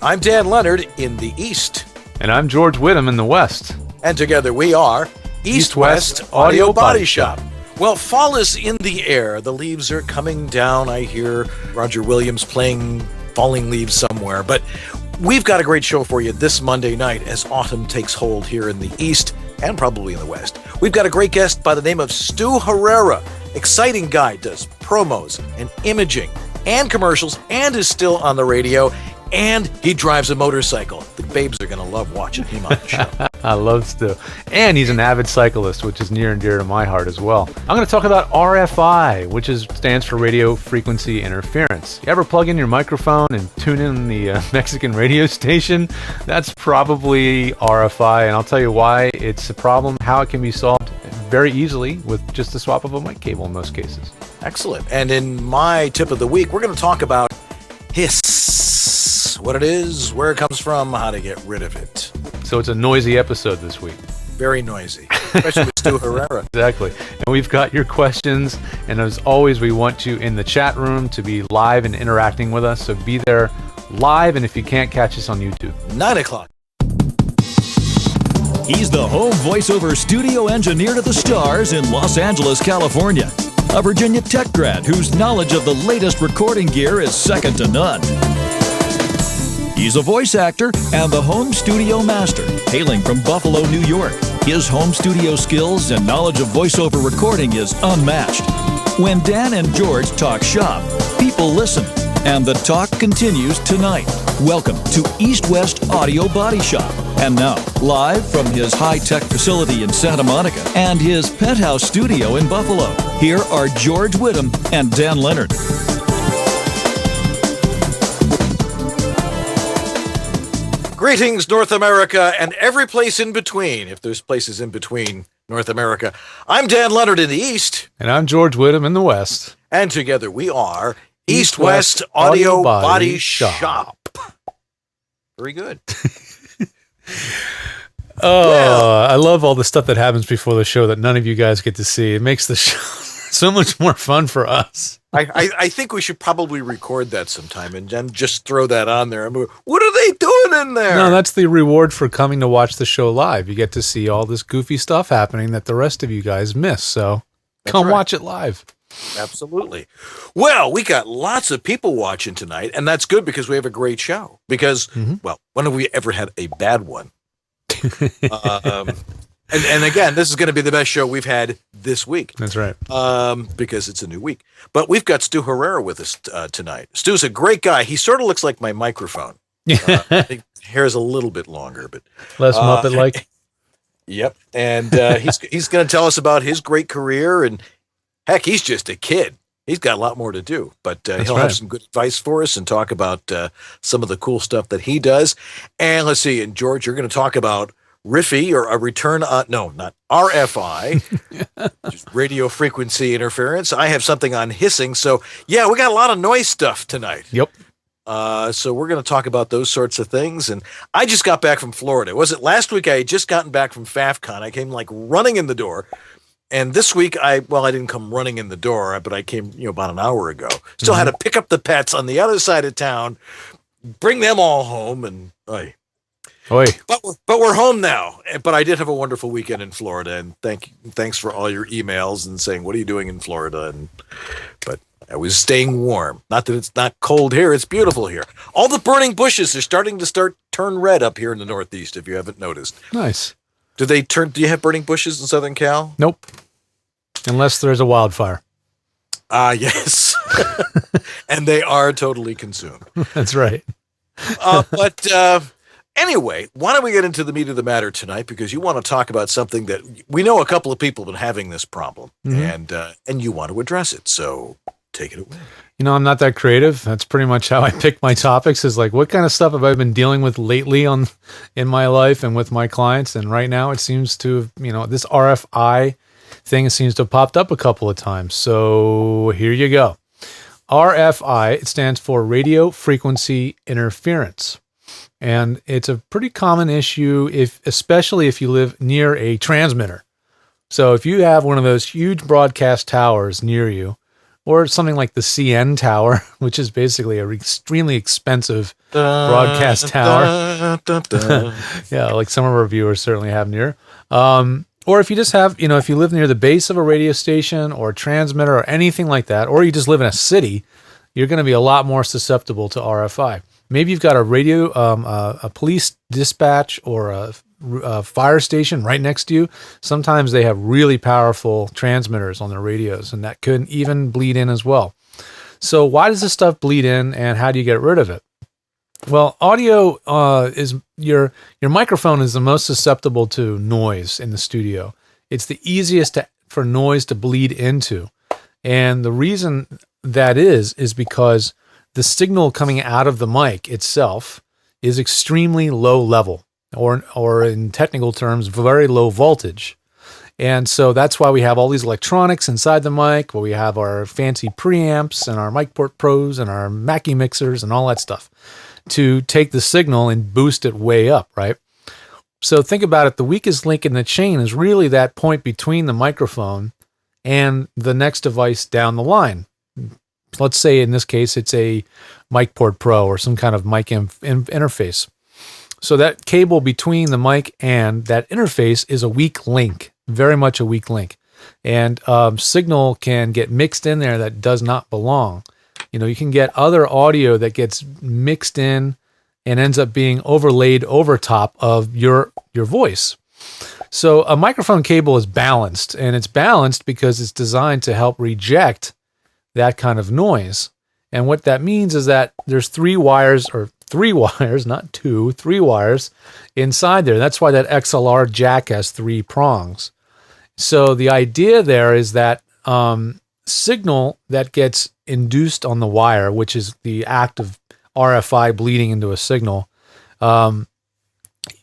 I'm Dan Leonard in the East. And I'm George Whittam in the West. And together we are East-West Audio Body Shop. Well, fall is in the air. The leaves are coming down. I hear Roger Williams playing Falling Leaves somewhere. But we've got a great show for you this Monday night as autumn takes hold here in the East and probably in the West. We've got a great guest by the name of Stu Herrera. Exciting guy, does promos and imaging and commercials and is still on the radio. And he drives a motorcycle. The babes are going to love watching him on the show. I love Stu. And he's an avid cyclist, which is near and dear to my heart as well. I'm going to talk about RFI, which stands for Radio Frequency Interference. You ever plug in your microphone and tune in the Mexican radio station? That's probably RFI, and I'll tell you why it's a problem, how it can be solved very easily with just the swap of a mic cable in most cases. Excellent. And in my tip of the week, we're going to talk about hiss. What it is, where it comes from, how to get rid of it. So it's a noisy episode this week. Very noisy, especially with Stu Herrera. Exactly. And we've got your questions. And as always, we want you in the chat room to be live and interacting with us. So be there live. And if you can't, catch us on YouTube. 9 o'clock. He's the home voiceover studio engineer to the stars in Los Angeles, California. A Virginia Tech grad whose knowledge of the latest recording gear is second to none. He's a voice actor and the home studio master, hailing from Buffalo, New York. His home studio skills and knowledge of voiceover recording is unmatched. When Dan and George talk shop, people listen, and the talk continues tonight. Welcome to East-West Audio Body Shop. And now, live from his high-tech facility in Santa Monica and his penthouse studio in Buffalo, here are George Whittam and Dan Leonard. Greetings, North America, and every place in between, if there's places in between North America. I'm Dan Leonard in the East. And I'm George Whittam in the West. And together we are East-West Audio Body Shop. Very good. I love all the stuff that happens before the show that none of you guys get to see. It makes the show so much more fun for us. I think we should probably record that sometime and then just throw that on there. What are they doing in there? No, that's the reward for coming to watch the show live. You get to see all this goofy stuff happening that the rest of you guys miss. So come watch it live. Absolutely. Well, we got lots of people watching tonight, and that's good because we have a great show. Because, well, when have we ever had a bad one? And again, this is going to be the best show we've had this week. That's right. Because it's a new week. But we've got Stu Herrera with us tonight. Stu's a great guy. He sort of looks like my microphone. I think his hair is a little bit longer, but less Muppet-like. Yep. And he's going to tell us about his great career. And heck, he's just a kid. He's got a lot more to do. But he'll have some good advice for us and talk about some of the cool stuff that he does. And let's see. And George, you're going to talk about RFI, or a return on, no, not RFI, just radio frequency interference. I have something on hissing. So, yeah, we got a lot of noise stuff tonight. Yep. So we're going to talk about those sorts of things. And I just got back from Florida. Was it last week? I had just gotten back from FAFCon. I came like running in the door. And this week, I didn't come running in the door, but I came, about an hour ago. Still had to pick up the pets on the other side of town, bring them all home, and But we're home now. But I did have a wonderful weekend in Florida, and thanks for all your emails and saying, "What are you doing in Florida?" But I was staying warm. Not that it's not cold here; it's beautiful here. All the burning bushes are starting to turn red up here in the Northeast. If you haven't noticed, nice. Do you have burning bushes in Southern Cal? Nope. Unless there's a wildfire. Yes. And they are totally consumed. That's right. But anyway, why don't we get into the meat of the matter tonight? Because you want to talk about something that we know a couple of people have been having this problem, and you want to address it. So take it away. I'm not that creative. That's pretty much how I pick my topics, is like, what kind of stuff have I been dealing with lately in my life and with my clients? And right now it seems to have, this RFI thing seems to have popped up a couple of times. So here you go. RFI, it stands for Radio Frequency Interference. And it's a pretty common issue, especially if you live near a transmitter. So if you have one of those huge broadcast towers near you, or something like the CN tower, which is basically an extremely expensive broadcast tower. Yeah, like some of our viewers certainly have near. Or if you just have, if you live near the base of a radio station or a transmitter or anything like that, or you just live in a city, you're going to be a lot more susceptible to RFI. Maybe you've got a radio, a police dispatch or a fire station right next to you. Sometimes they have really powerful transmitters on their radios, and that could even bleed in as well. So why does this stuff bleed in, and how do you get rid of it? Well, audio is your microphone is the most susceptible to noise in the studio. It's the easiest for noise to bleed into. And the reason that is because the signal coming out of the mic itself is extremely low level, or in technical terms, very low voltage. And so that's why we have all these electronics inside the mic, where we have our fancy preamps and our MicPort Pros and our Mackie mixers and all that stuff to take the signal and boost it way up, right? So think about it. The weakest link in the chain is really that point between the microphone and the next device down the line. Let's say in this case, it's a MicPort Pro or some kind of mic interface. So that cable between the mic and that interface is a weak link, very much a weak link. And signal can get mixed in there that does not belong. You can get other audio that gets mixed in and ends up being overlaid over top of your voice. So a microphone cable is balanced, and it's balanced because it's designed to help reject that kind of noise. And what that means is that there's three wires, not two, three wires inside there. That's why that XLR jack has three prongs. So the idea there is that signal that gets induced on the wire, which is the act of RFI bleeding into a signal,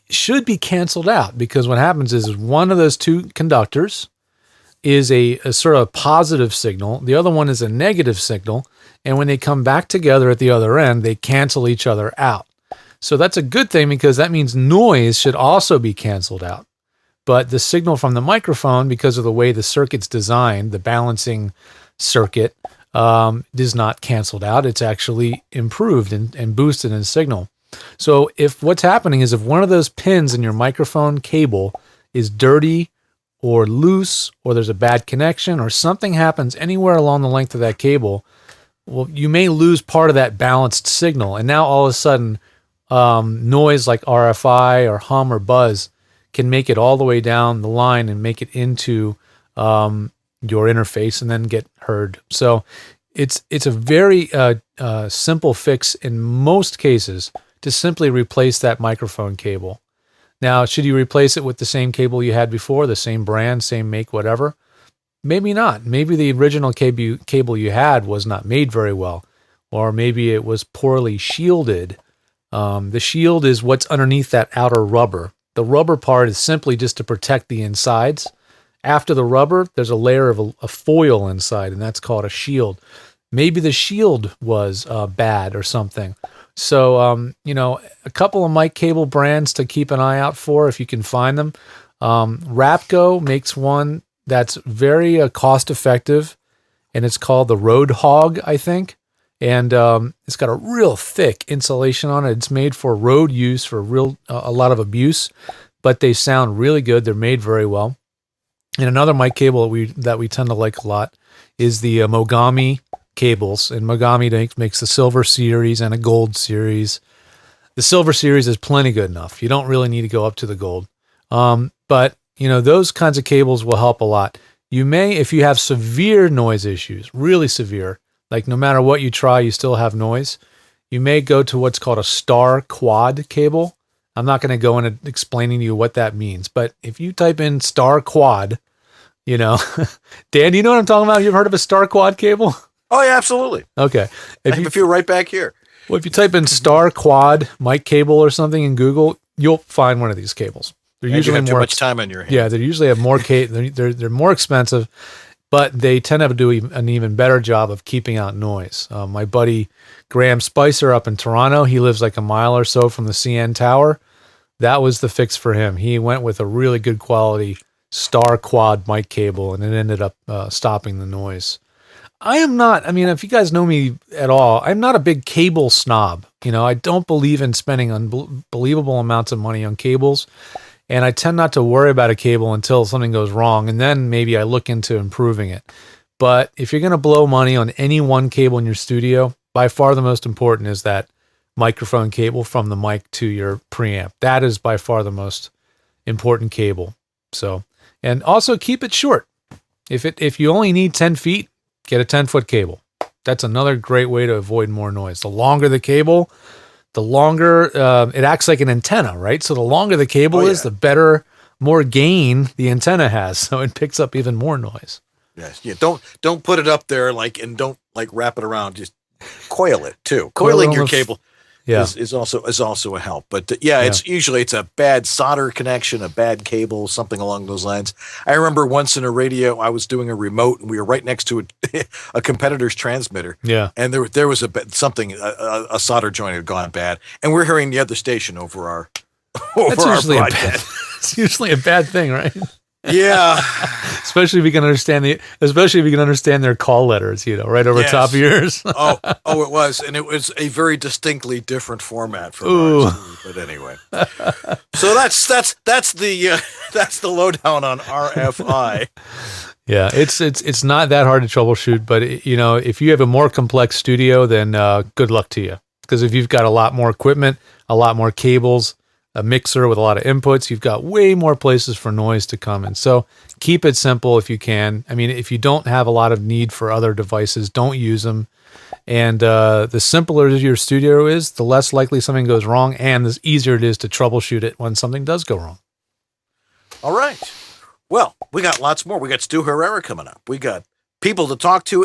should be canceled out, because what happens is one of those two conductors is a sort of positive signal. The other one is a negative signal. And when they come back together at the other end, they cancel each other out. So that's a good thing, because that means noise should also be canceled out. But the signal from the microphone, because of the way the circuit's designed, the balancing circuit, is not canceled out. It's actually improved and boosted in signal. So if what's happening is if one of those pins in your microphone cable is dirty or loose, or there's a bad connection, or something happens anywhere along the length of that cable, well, you may lose part of that balanced signal. And now all of a sudden, noise like RFI or hum or buzz can make it all the way down the line and make it into your interface and then get heard. So it's a very simple fix in most cases to simply replace that microphone cable. Now, should you replace it with the same cable you had before, the same brand, same make, whatever? Maybe not. Maybe the original cable you had was not made very well, or maybe it was poorly shielded. The shield is what's underneath that outer rubber. The rubber part is simply just to protect the insides. After the rubber, there's a layer of a foil inside, and that's called a shield. Maybe the shield was bad or something. So, a couple of mic cable brands to keep an eye out for if you can find them. Rapco makes one that's very cost effective, and it's called the Road Hog, I think. And it's got a real thick insulation on it. It's made for road use, for a lot of abuse, but they sound really good. They're made very well. And another mic cable that we tend to like a lot is the Mogami cables. And Mogami makes the Silver Series and a Gold Series. The Silver Series is plenty good enough. You don't really need to go up to the Gold. But those kinds of cables will help a lot. You may, if you have severe noise issues, really severe, like no matter what you try, you still have noise, you may go to what's called a star quad cable. I'm not going to go into explaining to you what that means, but if you type in star quad, Dan, do you know what I'm talking about? You've heard of a star quad cable? Oh, yeah, absolutely. Okay. I have a few right back here. Well, if you type in star quad mic cable or something in Google, you'll find one of these cables. They're usually you have too much time on your hands. Yeah, they usually have more they're more expensive, but they tend to do an even better job of keeping out noise. My buddy Graham Spicer up in Toronto, he lives like a mile or so from the CN Tower. That was the fix for him. He went with a really good quality star quad mic cable, and it ended up stopping the noise. I am not, I mean, if you guys know me at all, I'm not a big cable snob. You know, I don't believe in spending unbelievable amounts of money on cables. And I tend not to worry about a cable until something goes wrong. And then maybe I look into improving it. But if you're going to blow money on any one cable in your studio, by far the most important is that microphone cable from the mic to your preamp. That is by far the most important cable. So, and also keep it short. If you only need 10 feet, get a 10-foot cable. That's another great way to avoid more noise. The longer the cable, the longer it acts like an antenna, right? So the longer the cable is, the better, more gain the antenna has. So it picks up even more noise. Yes. Yeah. Don't put it up there and don't wrap it around. Just coil it too. Coiling your cable is also a help. But it's usually a bad solder connection, a bad cable, something along those lines. I remember once in a radio, I was doing a remote and we were right next to a competitor's transmitter. Yeah. And there was a solder joint had gone bad, and we're hearing the other station over our broadcast. It's usually a bad thing, right? Yeah. especially if you can understand their call letters, right over top of yours. It was, and it was a very distinctly different format from ours. But anyway, so that's the lowdown on RFI. Yeah, it's not that hard to troubleshoot, but if you have a more complex studio, then good luck to you. Because if you've got a lot more equipment, a lot more cables, a mixer with a lot of inputs, you've got way more places for noise to come in. So keep it simple if you can. I mean, if you don't have a lot of need for other devices, don't use them. And the simpler your studio is, the less likely something goes wrong, and the easier it is to troubleshoot it when something does go wrong. All right. Well, we got lots more. We got Stu Herrera coming up. We got people to talk to,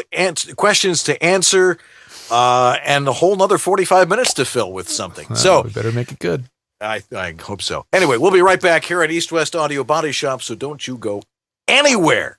questions to answer, and a whole nother 45 minutes to fill with something. So we better make it good. I hope so. Anyway, we'll be right back here at East West Audio Body Shop, so don't you go anywhere.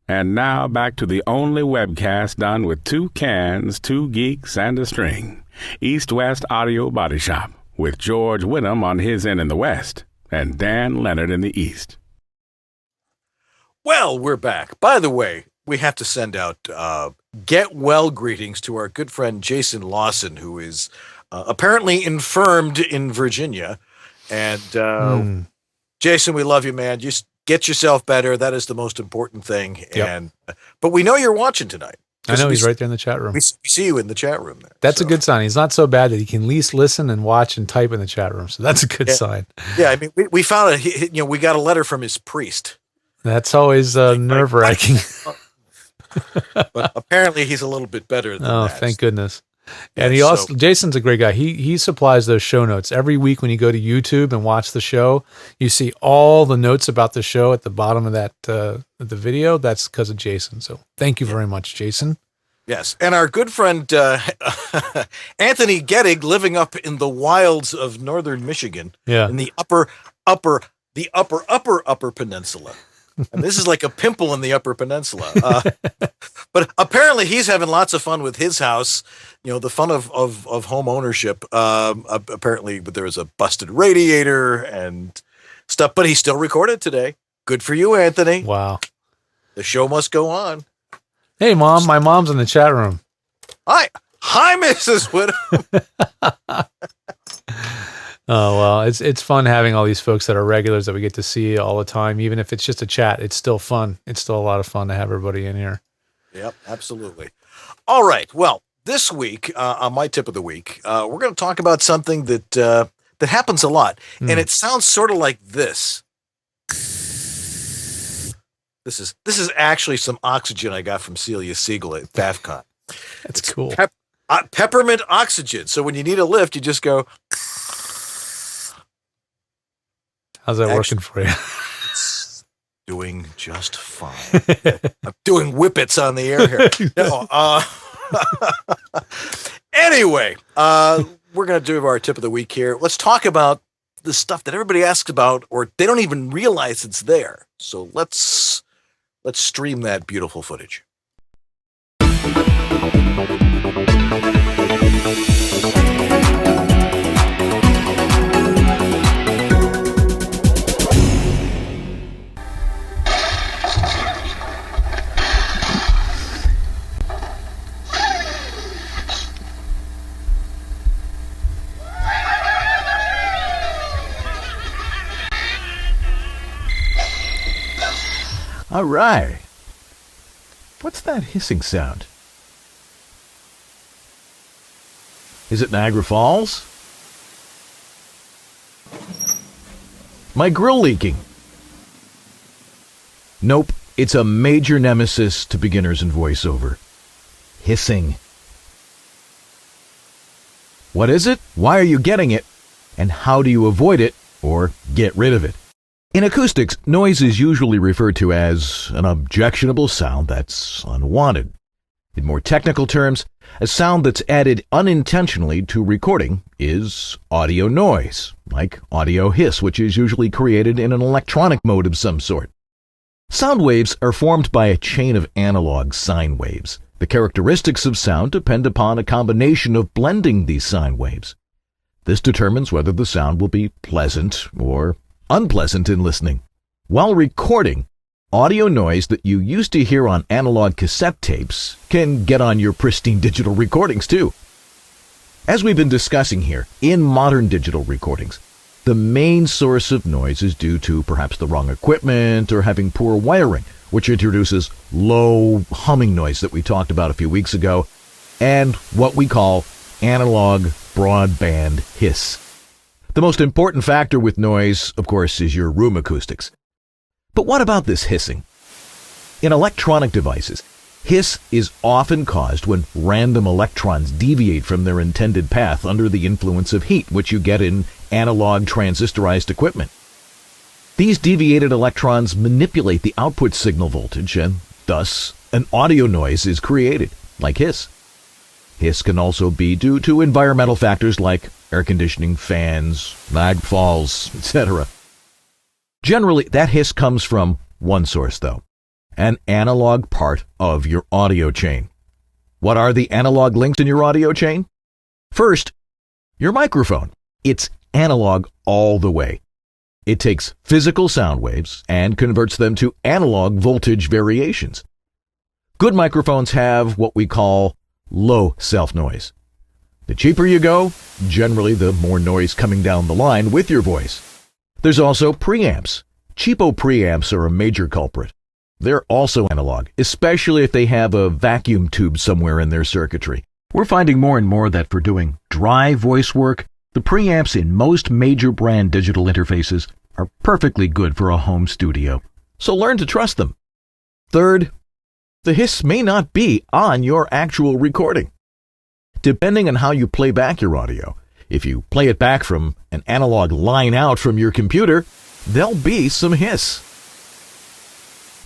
And now back to the only webcast done with 2 cans, 2 geeks, and a string. East West Audio Body Shop with George Whittam on his end in the West and Dan Leonard in the East. Well, we're back. By the way, we have to send out get well greetings to our good friend Jason Lawson, who is apparently infirmed in Virginia. And Jason, we love you, man. Just get yourself better. That is the most important thing. Yep. But we know you're watching tonight. I know he's right there in the chat room. We see you in the chat room there. That's a good sign. He's not so bad that he can at least listen and watch and type in the chat room. So that's a good sign. Yeah, I mean, we found we got a letter from his priest. That's always nerve-wracking. But apparently he's a little bit better than that. Oh, thank goodness. And he also, Jason's a great guy. He supplies those show notes every week. When you go to YouTube and watch the show, you see all the notes about the show at the bottom of that the video. That's because of Jason. So thank you very much, Jason. Yes, and our good friend Anthony Gettig, living up in the wilds of northern Michigan, in the upper peninsula. And this is like a pimple in the Upper Peninsula. But apparently he's having lots of fun with his house. The fun of home ownership. Apparently there was a busted radiator and stuff, but he still recorded today. Good for you, Anthony. Wow. The show must go on. Hey, Mom. My mom's in the chat room. Hi, Hi, Mrs. Whittam. Oh, well, it's fun having all these folks that are regulars that we get to see all the time. Even if it's just a chat, it's still fun. It's still a lot of fun to have everybody in here. Yep, absolutely. All right. Well, this week, on my tip of the week, we're going to talk about something that happens a lot. And it sounds sort of like this. This is actually some oxygen I got from Celia Siegel at FAFCON. That's cool. Peppermint oxygen. So when you need a lift, you just go. How's that working for you? It's doing just fine. I'm doing whippets on the air here. No, anyway, we're going to do our tip of the week here. Let's talk about the stuff that everybody asks about, or they don't even realize it's there. So let's stream that beautiful footage. All right. What's that hissing sound? Is it Niagara Falls? My grill leaking? Nope, it's a major nemesis to beginners in voiceover. Hissing. What is it? Why are you getting it? And how do you avoid it or get rid of it? In acoustics, noise is usually referred to as an objectionable sound that's unwanted. In more technical terms, a sound that's added unintentionally to recording is audio noise, like audio hiss, which is usually created in an electronic mode of some sort. Sound waves are formed by a chain of analog sine waves. The characteristics of sound depend upon a combination of blending these sine waves. This determines whether the sound will be pleasant or unpleasant in listening. While recording, audio noise that you used to hear on analog cassette tapes can get on your pristine digital recordings too. As we've been discussing here, in modern digital recordings, the main source of noise is due to perhaps the wrong equipment or having poor wiring, which introduces low humming noise that we talked about a few weeks ago, and what we call analog broadband hiss. The most important factor with noise, of course, is your room acoustics. But what about this hissing? In electronic devices, hiss is often caused when random electrons deviate from their intended path under the influence of heat, which you get in analog transistorized equipment. These deviated electrons manipulate the output signal voltage, and thus an audio noise is created, like hiss. Hiss can also be due to environmental factors like air conditioning, fans, Niagara Falls, etc. Generally, that hiss comes from one source, though, an analog part of your audio chain. What are the analog links in your audio chain? First, your microphone. It's analog all the way. It takes physical sound waves and converts them to analog voltage variations. Good microphones have what we call low self-noise. The cheaper you go, generally the more noise coming down the line with your voice. There's also preamps. Cheapo preamps are a major culprit. They're also analog, especially if they have a vacuum tube somewhere in their circuitry. We're finding more and more that for doing dry voice work, the preamps in most major brand digital interfaces are perfectly good for a home studio. So learn to trust them. Third, the hiss may not be on your actual recording. Depending on how you play back your audio, if you play it back from an analog line out from your computer, there'll be some hiss.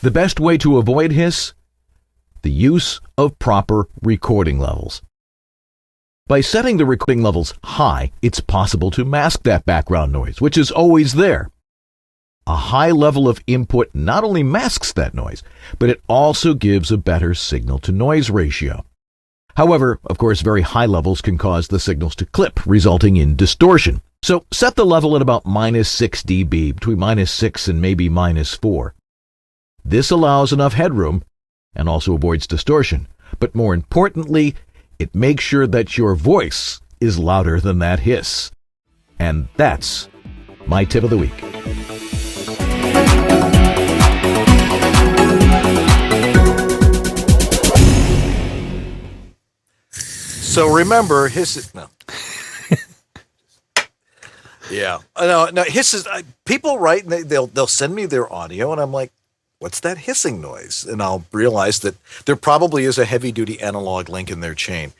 The best way to avoid hiss? The use of proper recording levels. By setting the recording levels high, it's possible to mask that background noise, which is always there. A high level of input not only masks that noise, but it also gives a better signal-to-noise ratio. However, of course, very high levels can cause the signals to clip, resulting in distortion. So set the level at about -6 dB, between -6 and maybe -4. This allows enough headroom and also avoids distortion. But more importantly, It makes sure that your voice is louder than that hiss. And that's my tip of the week. So remember, hisses. No. Yeah. No. Hisses. People write and they'll send me their audio, and I'm like, "What's that hissing noise?" And I'll realize that there probably is a heavy-duty analog link in their chain.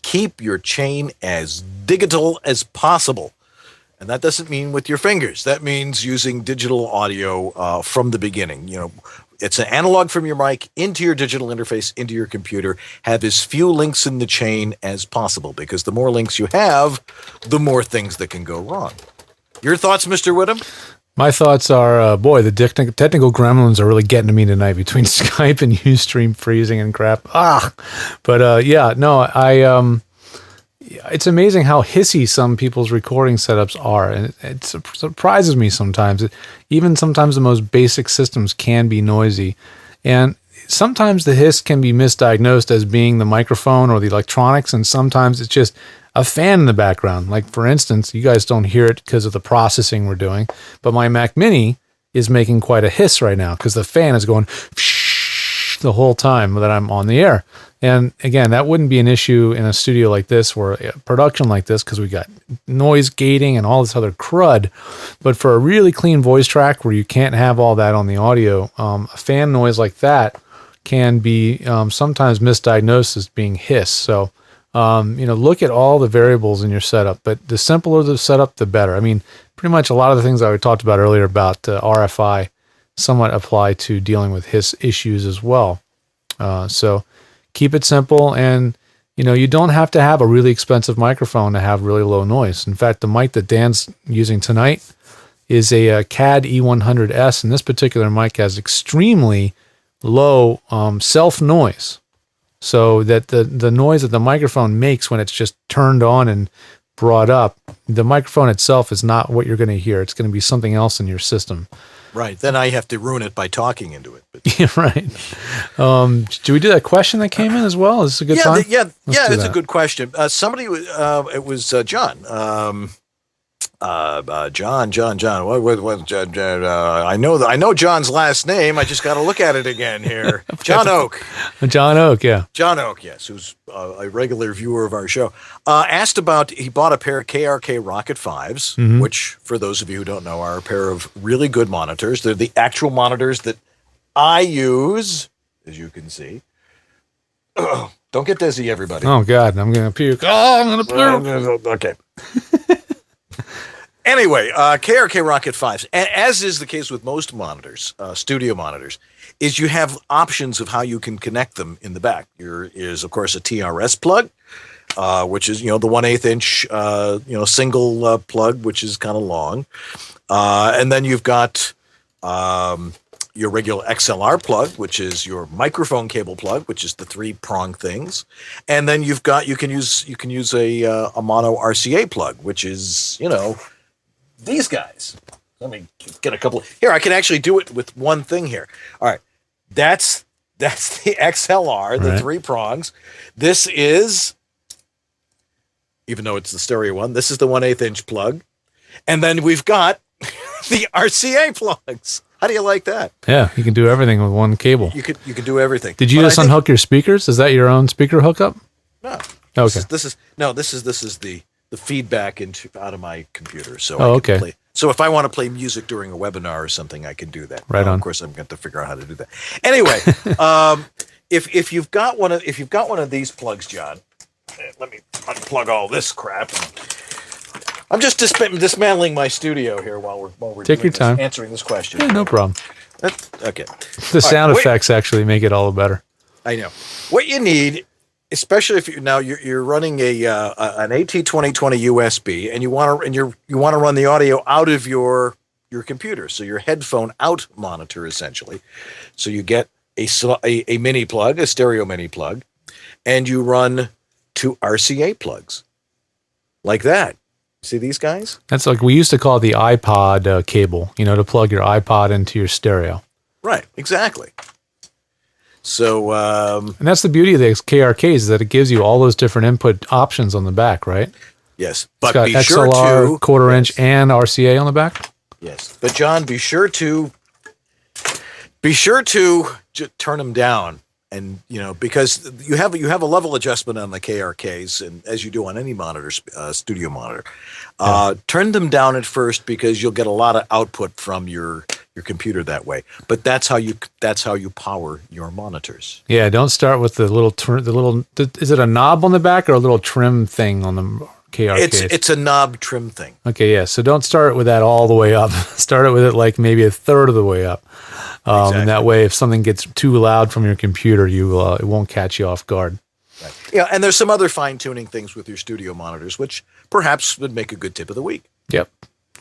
Keep your chain as digital as possible, and that doesn't mean with your fingers. That means using digital audio from the beginning. You know, it's an analog from your mic into your digital interface, into your computer. Have as few links in the chain as possible, because the more links you have, the more things that can go wrong. Your thoughts, Mr. Whittam? My thoughts are, boy, the technical gremlins are really getting to me tonight between Skype and Ustream freezing and crap. But it's amazing how hissy some people's recording setups are, and it surprises me sometimes. Even sometimes the most basic systems can be noisy, and sometimes the hiss can be misdiagnosed as being the microphone or the electronics, and sometimes it's just a fan in the background. Like, for instance, you guys don't hear it because of the processing we're doing, but my Mac Mini is making quite a hiss right now because the fan is going the whole time that I'm on the air. And again, that wouldn't be an issue in a studio like this or a production like this, because we got noise gating and all this other crud. But for a really clean voice track where you can't have all that on the audio, a fan noise like that can be sometimes misdiagnosed as being hiss. So, look at all the variables in your setup, but the simpler the setup, the better. I mean, pretty much a lot of the things that we talked about earlier about RFI somewhat apply to dealing with hiss issues as well. So keep it simple, and you don't have to have a really expensive microphone to have really low noise. In fact, the mic that Dan's using tonight is a CAD E100S, and this particular mic has extremely low self noise, so that the noise that the microphone makes when it's just turned on and brought up, the microphone itself is not what you're going to hear. It's going to be something else in your system. Right. Then I have to ruin it by talking into it. But. Yeah, right. Do we do that question that came in as well? Is this a good time? It's a good question. Somebody, it was John. John. What? I know John's last name. I just got to look at it again here. John Oak. John Oak, yeah. John Oak, yes, who's a regular viewer of our show. Asked about, he bought a pair of KRK Rocket 5s, which, for those of you who don't know, are a pair of really good monitors. They're the actual monitors that I use, as you can see. Don't get dizzy, everybody. Oh, God, I'm going to puke. Oh, I'm going to puke. Okay. Anyway, KRK Rocket 5s, as is the case with most monitors, studio monitors, is you have options of how you can connect them in the back. There is, of course, a TRS plug, which is, the 1/8 inch, single plug, which is kind of long. And then you've got your regular XLR plug, which is your microphone cable plug, which is the 3-prong things. And then you can use a mono RCA plug, which is, these guys. Let me get a couple. Here, I can actually do it with one thing here. All right. That's the XLR, the 3 prongs. This is, even though it's the stereo one, this is the 1/8 inch plug. And then we've got the RCA plugs. How do you like that? Yeah, you can do everything with one cable. You can do everything. Did you just unhook your speakers? Is that your own speaker hookup? No. Okay. This is the feedback out of my computer. So okay. Play. So if I want to play music during a webinar or something, I can do that. Right on. Of course, I'm going to figure out how to do that. Anyway, if you've got one of these plugs, John, let me unplug all this crap. I'm just dismantling my studio here while we're take your time answering this question. Yeah, no problem. Okay. The sound effects actually make it all better. I know. What you need, especially if you're running an AT2020 USB and you want to run the audio out of your computer, so your headphone out monitor essentially. So you get a mini plug, a stereo mini plug, and you run 2 RCA plugs like that. See these guys? That's like we used to call the iPod cable, to plug your iPod into your stereo. Right, exactly. So, and that's the beauty of the KRKs is that it gives you all those different input options on the back, right? yes, It's but got be XLR, sure to quarter inch, and RCA on the back. Yes, but John, be sure to turn them down, and because you have a level adjustment on the KRKs, and as you do on any monitor, studio monitor, turn them down at first because you'll get a lot of output from your computer that way. But that's how you power your monitors. Yeah, don't start with the little is it a knob on the back or a little trim thing on the KRK? It's a knob trim thing. Okay, yeah. So don't start with that all the way up. Start it with it like maybe a third of the way up. Exactly. And that way, if something gets too loud from your computer, it won't catch you off guard. Right. Yeah, and there's some other fine-tuning things with your studio monitors, which perhaps would make a good tip of the week. Yep.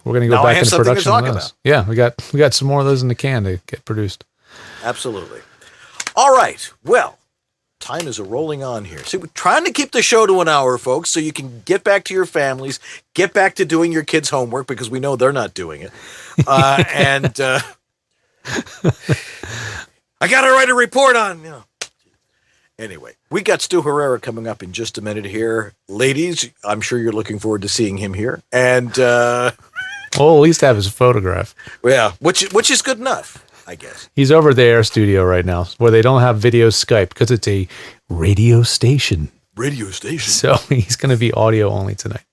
We're going to go Now I back have into something to production talk on those. about. Yeah, we got some more of those in the can to get produced. Absolutely. All right. Well, time is rolling on here. See, we're trying to keep the show to an hour, folks, so you can get back to your families, get back to doing your kids' homework, because we know they're not doing it. I got to write a report on, Anyway, we got Stu Herrera coming up in just a minute here. Ladies, I'm sure you're looking forward to seeing him here. And, Well, at least have his photograph. yeah, which is good enough, I guess. He's over at the Air Studio right now, where they don't have video Skype because it's a radio station. Radio station. So he's going to be audio only tonight.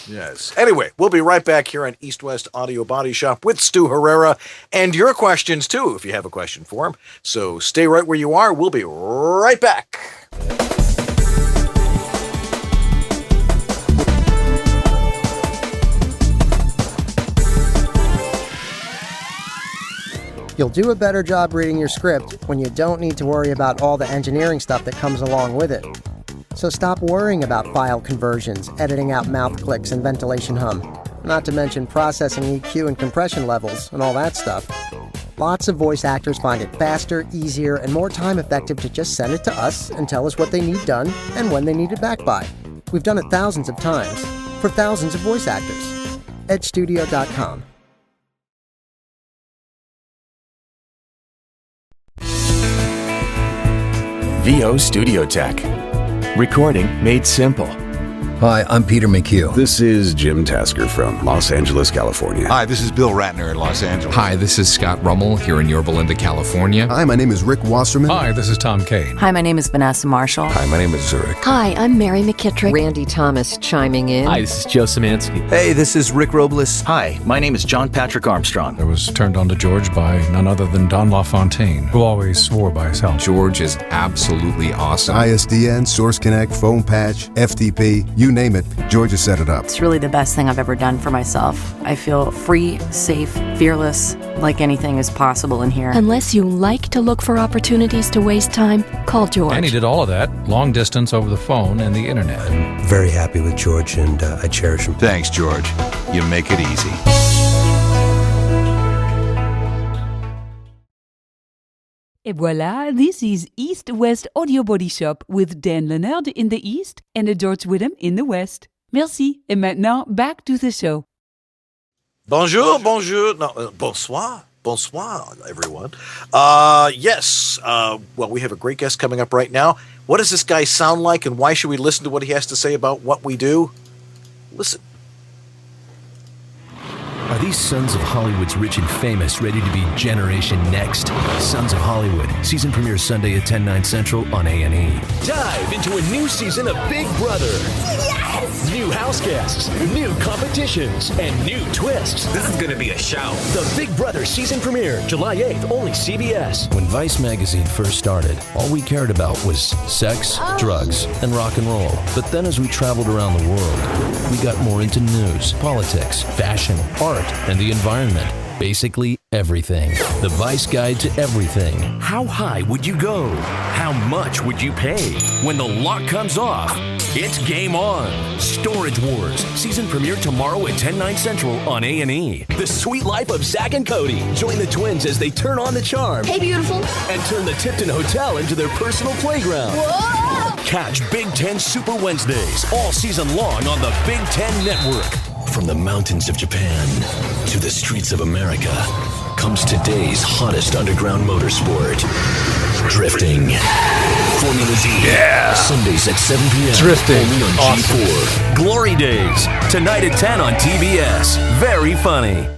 Yes. Anyway, we'll be right back here on East West Audio Body Shop with Stu Herrera, and your questions too, if you have a question for him. So stay right where you are. We'll be right back. You'll do a better job reading your script when you don't need to worry about all the engineering stuff that comes along with it. So stop worrying about file conversions, editing out mouth clicks and ventilation hum, not to mention processing EQ and compression levels and all that stuff. Lots of voice actors find it faster, easier, and more time effective to just send it to us and tell us what they need done and when they need it back by. We've done it thousands of times for thousands of voice actors. edgestudio.com. VO Studio Tech. Recording made simple. Hi, I'm Peter McHugh. This is Jim Tasker from Los Angeles, California. Hi, this is Bill Ratner in Los Angeles. Hi, this is Scott Rummel here in Yorba Linda, California. Hi, my name is Rick Wasserman. Hi, this is Tom Kane. Hi, my name is Vanessa Marshall. Hi, my name is Zurich. Hi, I'm Mary McKittrick. Randy Thomas chiming in. Hi, this is Joe Szymanski. Hey, this is Rick Robles. Hi, my name is John Patrick Armstrong. I was turned on to George by none other than Don LaFontaine, who always swore by his health. George is absolutely awesome. ISDN, Source Connect, Phone Patch, FTP, you name it, George has set it up. It's really the best thing I've ever done for myself. I feel free, safe, fearless, like anything is possible in here. Unless you like to look for opportunities to waste time, call George. And he did all of that, long distance over the phone and the internet. I'm very happy with George, and I cherish him. Thanks, George. You make it easy. Et voilà, this is East West Audio Body Shop with Dan Leonard in the East and George Whittam in the West. Merci. Et maintenant, back to the show. Bonjour, no, bonsoir, everyone. Yes, well, we have a great guest coming up right now. What does this guy sound like, and why should we listen to what he has to say about what we do? Listen. Are these sons of Hollywood's rich and famous ready to be Generation Next? Sons of Hollywood, season premiere Sunday at 10/9 Central on A&E. Dive into a new season of Big Brother. Yes! New house guests, new competitions, and new twists. This is going to be a show. The Big Brother season premiere, July 8th, only CBS. When Vice magazine first started, all we cared about was sex, drugs, and rock and roll. But then as we traveled around the world, we got more into news, politics, fashion, art, and the environment. Basically everything. The Vice Guide to Everything. How high would you go? How much would you pay? When the lock comes off, it's game on. Storage Wars. Season premiere tomorrow at 10/9 Central on A&E. The sweet life of Zach and Cody. Join the twins as they turn on the charm. Hey, beautiful. And turn the Tipton Hotel into their personal playground. Whoa! Catch Big Ten Super Wednesdays all season long on the Big Ten Network. From the mountains of Japan to the streets of America comes today's hottest underground motorsport. Drifting. Formula D. Yeah. Sundays at 7 p.m. Drifting. Only on Awesome. G4. Glory Days. Tonight at 10 on TBS. Very funny.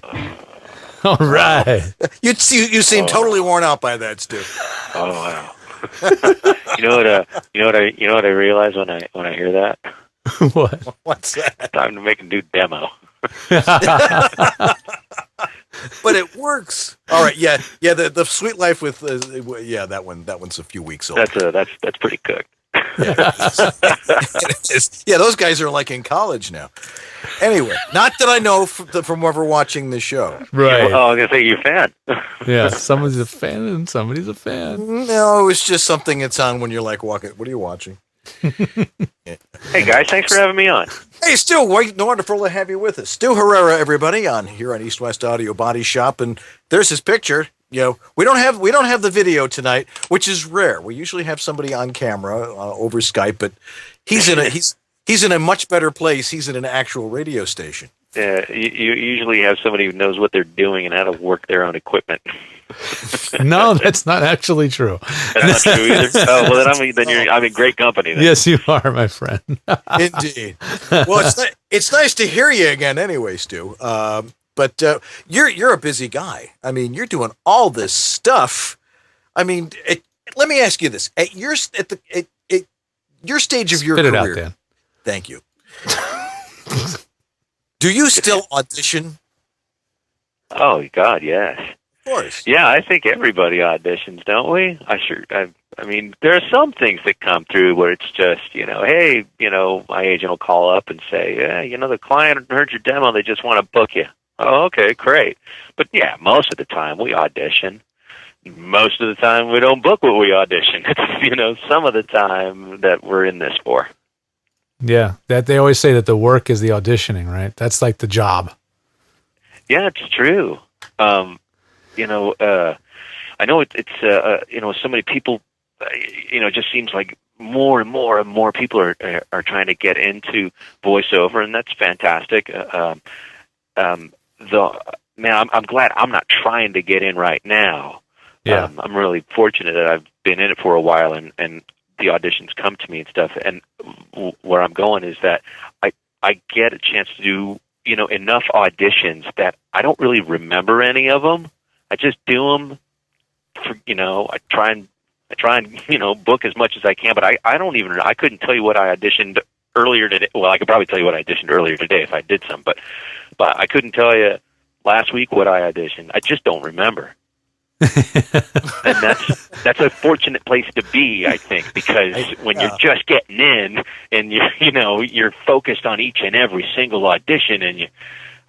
All right. You seem totally worn out by that, Stu. Oh wow. You know what I realize when I hear that? What? What's that? Time to make a new demo. But it works. All right, yeah. The Sweet Life with that one's a few weeks old. That's pretty cooked. Yeah, those guys are like in college now. Anyway, not that I know from ever watching the show. Right. Oh, I was gonna say you're a fan. Yeah, somebody's a fan and somebody's a fan. No, it's just something that's on when you're like walking. What are you watching? Hey guys, thanks for having me on. Hey, Stu, wonderful to have you with us. Stu Herrera, everybody, here on East West Audio Body Shop, and there's his picture. You know, we don't have the video tonight, which is rare. We usually have somebody on camera over Skype, but he's in a much better place. He's in an actual radio station. Yeah, you usually have somebody who knows what they're doing and how to work their own equipment. No, that's not actually true. That's not true either. Oh, well, I'm in great company then. Yes, you are, my friend. Indeed. Well, it's nice to hear you again anyway, Stu. But you're a busy guy. I mean, you're doing all this stuff. I mean, let me ask you this: at your stage of your career, Spit it out, Dan. Thank you. Do you still audition? Oh God, yes. Of course. Yeah, I think everybody auditions, don't we? I mean, there are some things that come through where it's just, hey, my agent will call up and say, yeah, the client heard your demo, they just want to book you. Oh, okay, great. But yeah, most of the time we audition. Most of the time we don't book what we audition. It's, some of the time that we're in this for. Yeah, that they always say that the work is the auditioning, right? That's like the job. Yeah, it's true. I know it's so many people. It just seems like more and more people are trying to get into voiceover, and that's fantastic. I'm glad I'm not trying to get in right now. Yeah. I'm really fortunate that I've been in it for a while, and the auditions come to me and stuff. And where I'm going is that I get a chance to do enough auditions that I don't really remember any of them. I just do them for, I try and book as much as I can, but I couldn't tell you what I auditioned earlier today. Well, I could probably tell you what I auditioned earlier today if I did some, but I couldn't tell you last week what I auditioned. I just don't remember. And that's a fortunate place to be, I think, because when you're just getting in and you're focused on each and every single audition, and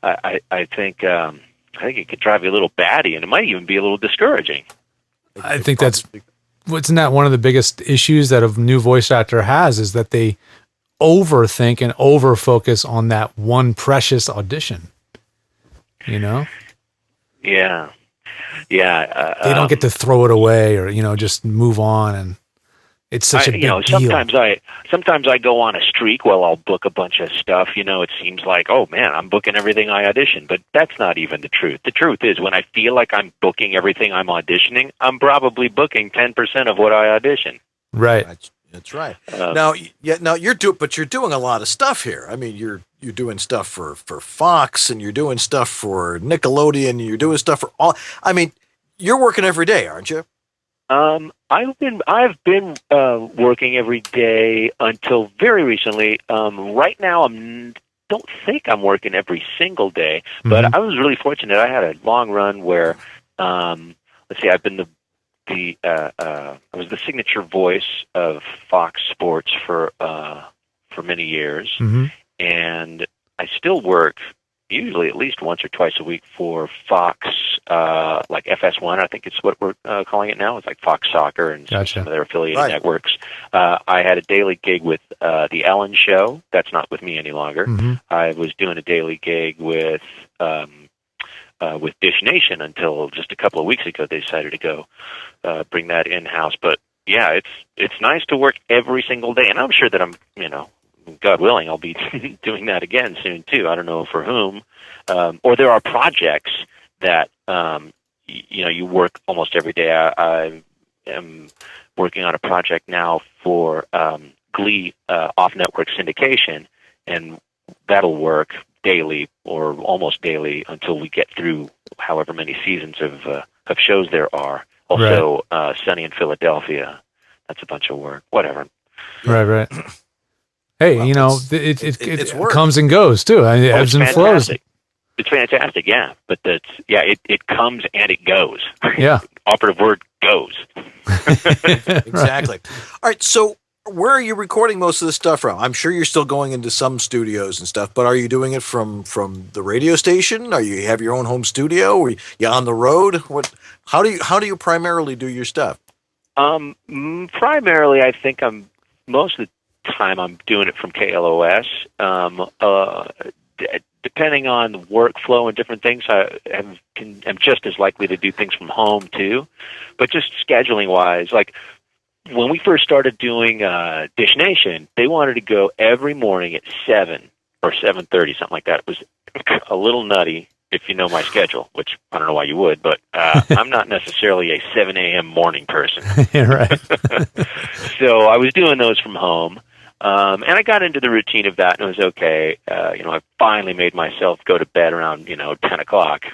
I think it could drive you a little batty, and it might even be a little discouraging. I think isn't that one of the biggest issues that a new voice actor has, is that they overthink and overfocus on that one precious audition. Yeah. Yeah. They don't get to throw it away or, just move on. And it's such a big deal. Sometimes I go on a streak while I'll book a bunch of stuff. It seems like, oh man, I'm booking everything I audition, but that's not even the truth. The truth is when I feel like I'm booking everything I'm auditioning, I'm probably booking 10% of what I audition. Right. That's right. Now you're doing a lot of stuff here. I mean, you're doing stuff for Fox, and you're doing stuff for Nickelodeon, and you're doing stuff for all. I mean, you're working every day, aren't you? I've been working every day until very recently. Right now, don't think I'm working every single day, but I was really fortunate. I had a long run where, I've been I was the signature voice of Fox Sports for many years, and I still work usually at least once or twice a week for Fox, like FS1, I think it's what we're calling it now. It's like Fox Soccer and some of their affiliated networks. I had a daily gig with The Ellen Show. That's not with me any longer. I was doing a daily gig with Dish Nation until just a couple of weeks ago. They decided to go bring that in-house. But yeah, it's nice to work every single day, and I'm sure that I'm, God willing, I'll be doing that again soon too. I don't know for whom. Or there are projects that you work almost every day. am working on a project now for Glee off-network syndication, and that'll work daily or almost daily until we get through however many seasons of shows there are. Also, Sunny in Philadelphia. That's a bunch of work. Whatever. Right. Hey, well, it comes and goes too. It ebbs and flows. It's fantastic, yeah. But it comes and it goes. Yeah. Operative word, goes. Exactly. All right. So, where are you recording most of this stuff from? I'm sure you're still going into some studios and stuff, but are you doing it from the radio station? Are you have your own home studio? Or you on the road? How do you primarily do your stuff? Primarily, I think most of the time I'm doing it from KLOS. Depending on the workflow and different things, I'm just as likely to do things from home too. But just scheduling wise, like when we first started doing Dish Nation, they wanted to go every morning at 7 or 7:30, something like that. It was a little nutty if you know my schedule, which I don't know why you would, but I'm not necessarily a 7 a.m. morning person. Right. So I was doing those from home. And I got into the routine of that, and it was okay. I finally made myself go to bed around 10 o'clock,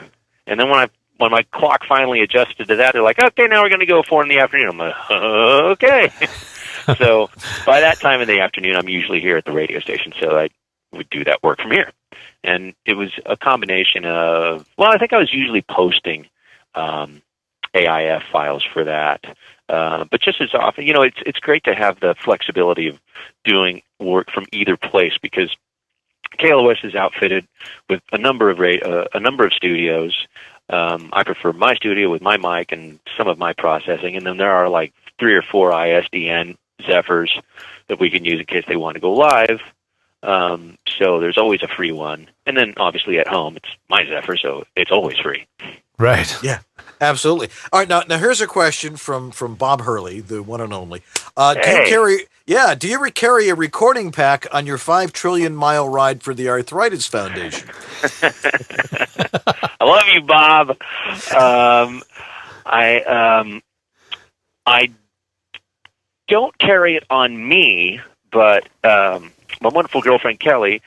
and then when my clock finally adjusted to that, they're like, "Okay, now we're going to go 4 in the afternoon." I'm like, "Okay." So by that time in the afternoon, I'm usually here at the radio station, so I would do that work from here. And it was a combination of I think I was usually posting AIF files for that. But just as often, it's great to have the flexibility of doing work from either place, because KLOS is outfitted with a number of studios. I prefer my studio with my mic and some of my processing, and then there are like 3 or 4 ISDN Zephyrs that we can use in case they want to go live. So there's always a free one, and then obviously at home it's my Zephyr, so it's always free. Right. Yeah. Absolutely. All right, now here's a question from Bob Hurley, the one and only. Do you carry a recording pack on your 5 trillion mile ride for the Arthritis Foundation? I love you, Bob. I don't carry it on me, but my wonderful girlfriend Kelly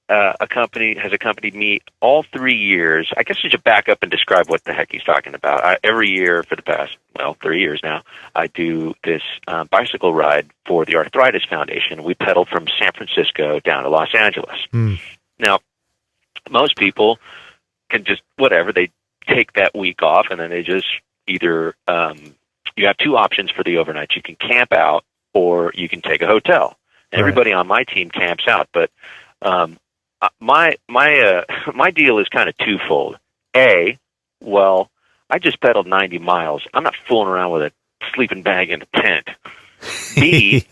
has accompanied me all 3 years. I guess you should back up and describe what the heck he's talking about. Every year for the past, 3 years now, I do this bicycle ride for the Arthritis Foundation. We pedal from San Francisco down to Los Angeles. Now, most people can just, they take that week off, and then they just either, you have 2 options for the overnight. You can camp out, or you can take a hotel. And everybody on my team camps out, but my deal is kind of twofold. I just pedaled 90 miles. I'm not fooling around with a sleeping bag in a tent. B,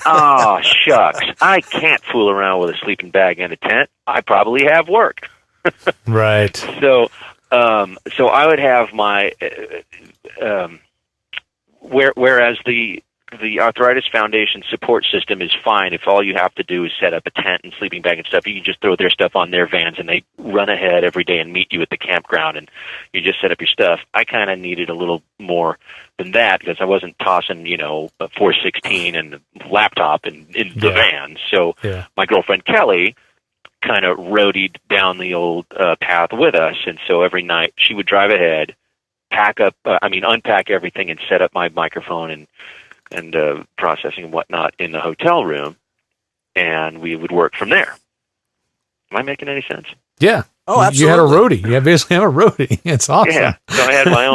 shucks, I can't fool around with a sleeping bag in a tent. I probably have work. Right. So I would have my whereas the Arthritis Foundation support system is fine if all you have to do is set up a tent and sleeping bag and stuff. You can just throw their stuff on their vans, and they run ahead every day and meet you at the campground, and you just set up your stuff. I kind of needed a little more than that, because I wasn't tossing, a 416 and the laptop in the van. So my girlfriend Kelly kind of roadied down the old path with us, and so every night she would drive ahead, unpack everything and set up my microphone and processing and whatnot in the hotel room, and we would work from there. Am I making any sense? Yeah. Oh, absolutely. You had a roadie. You basically have a roadie. It's awesome. Yeah. So I had my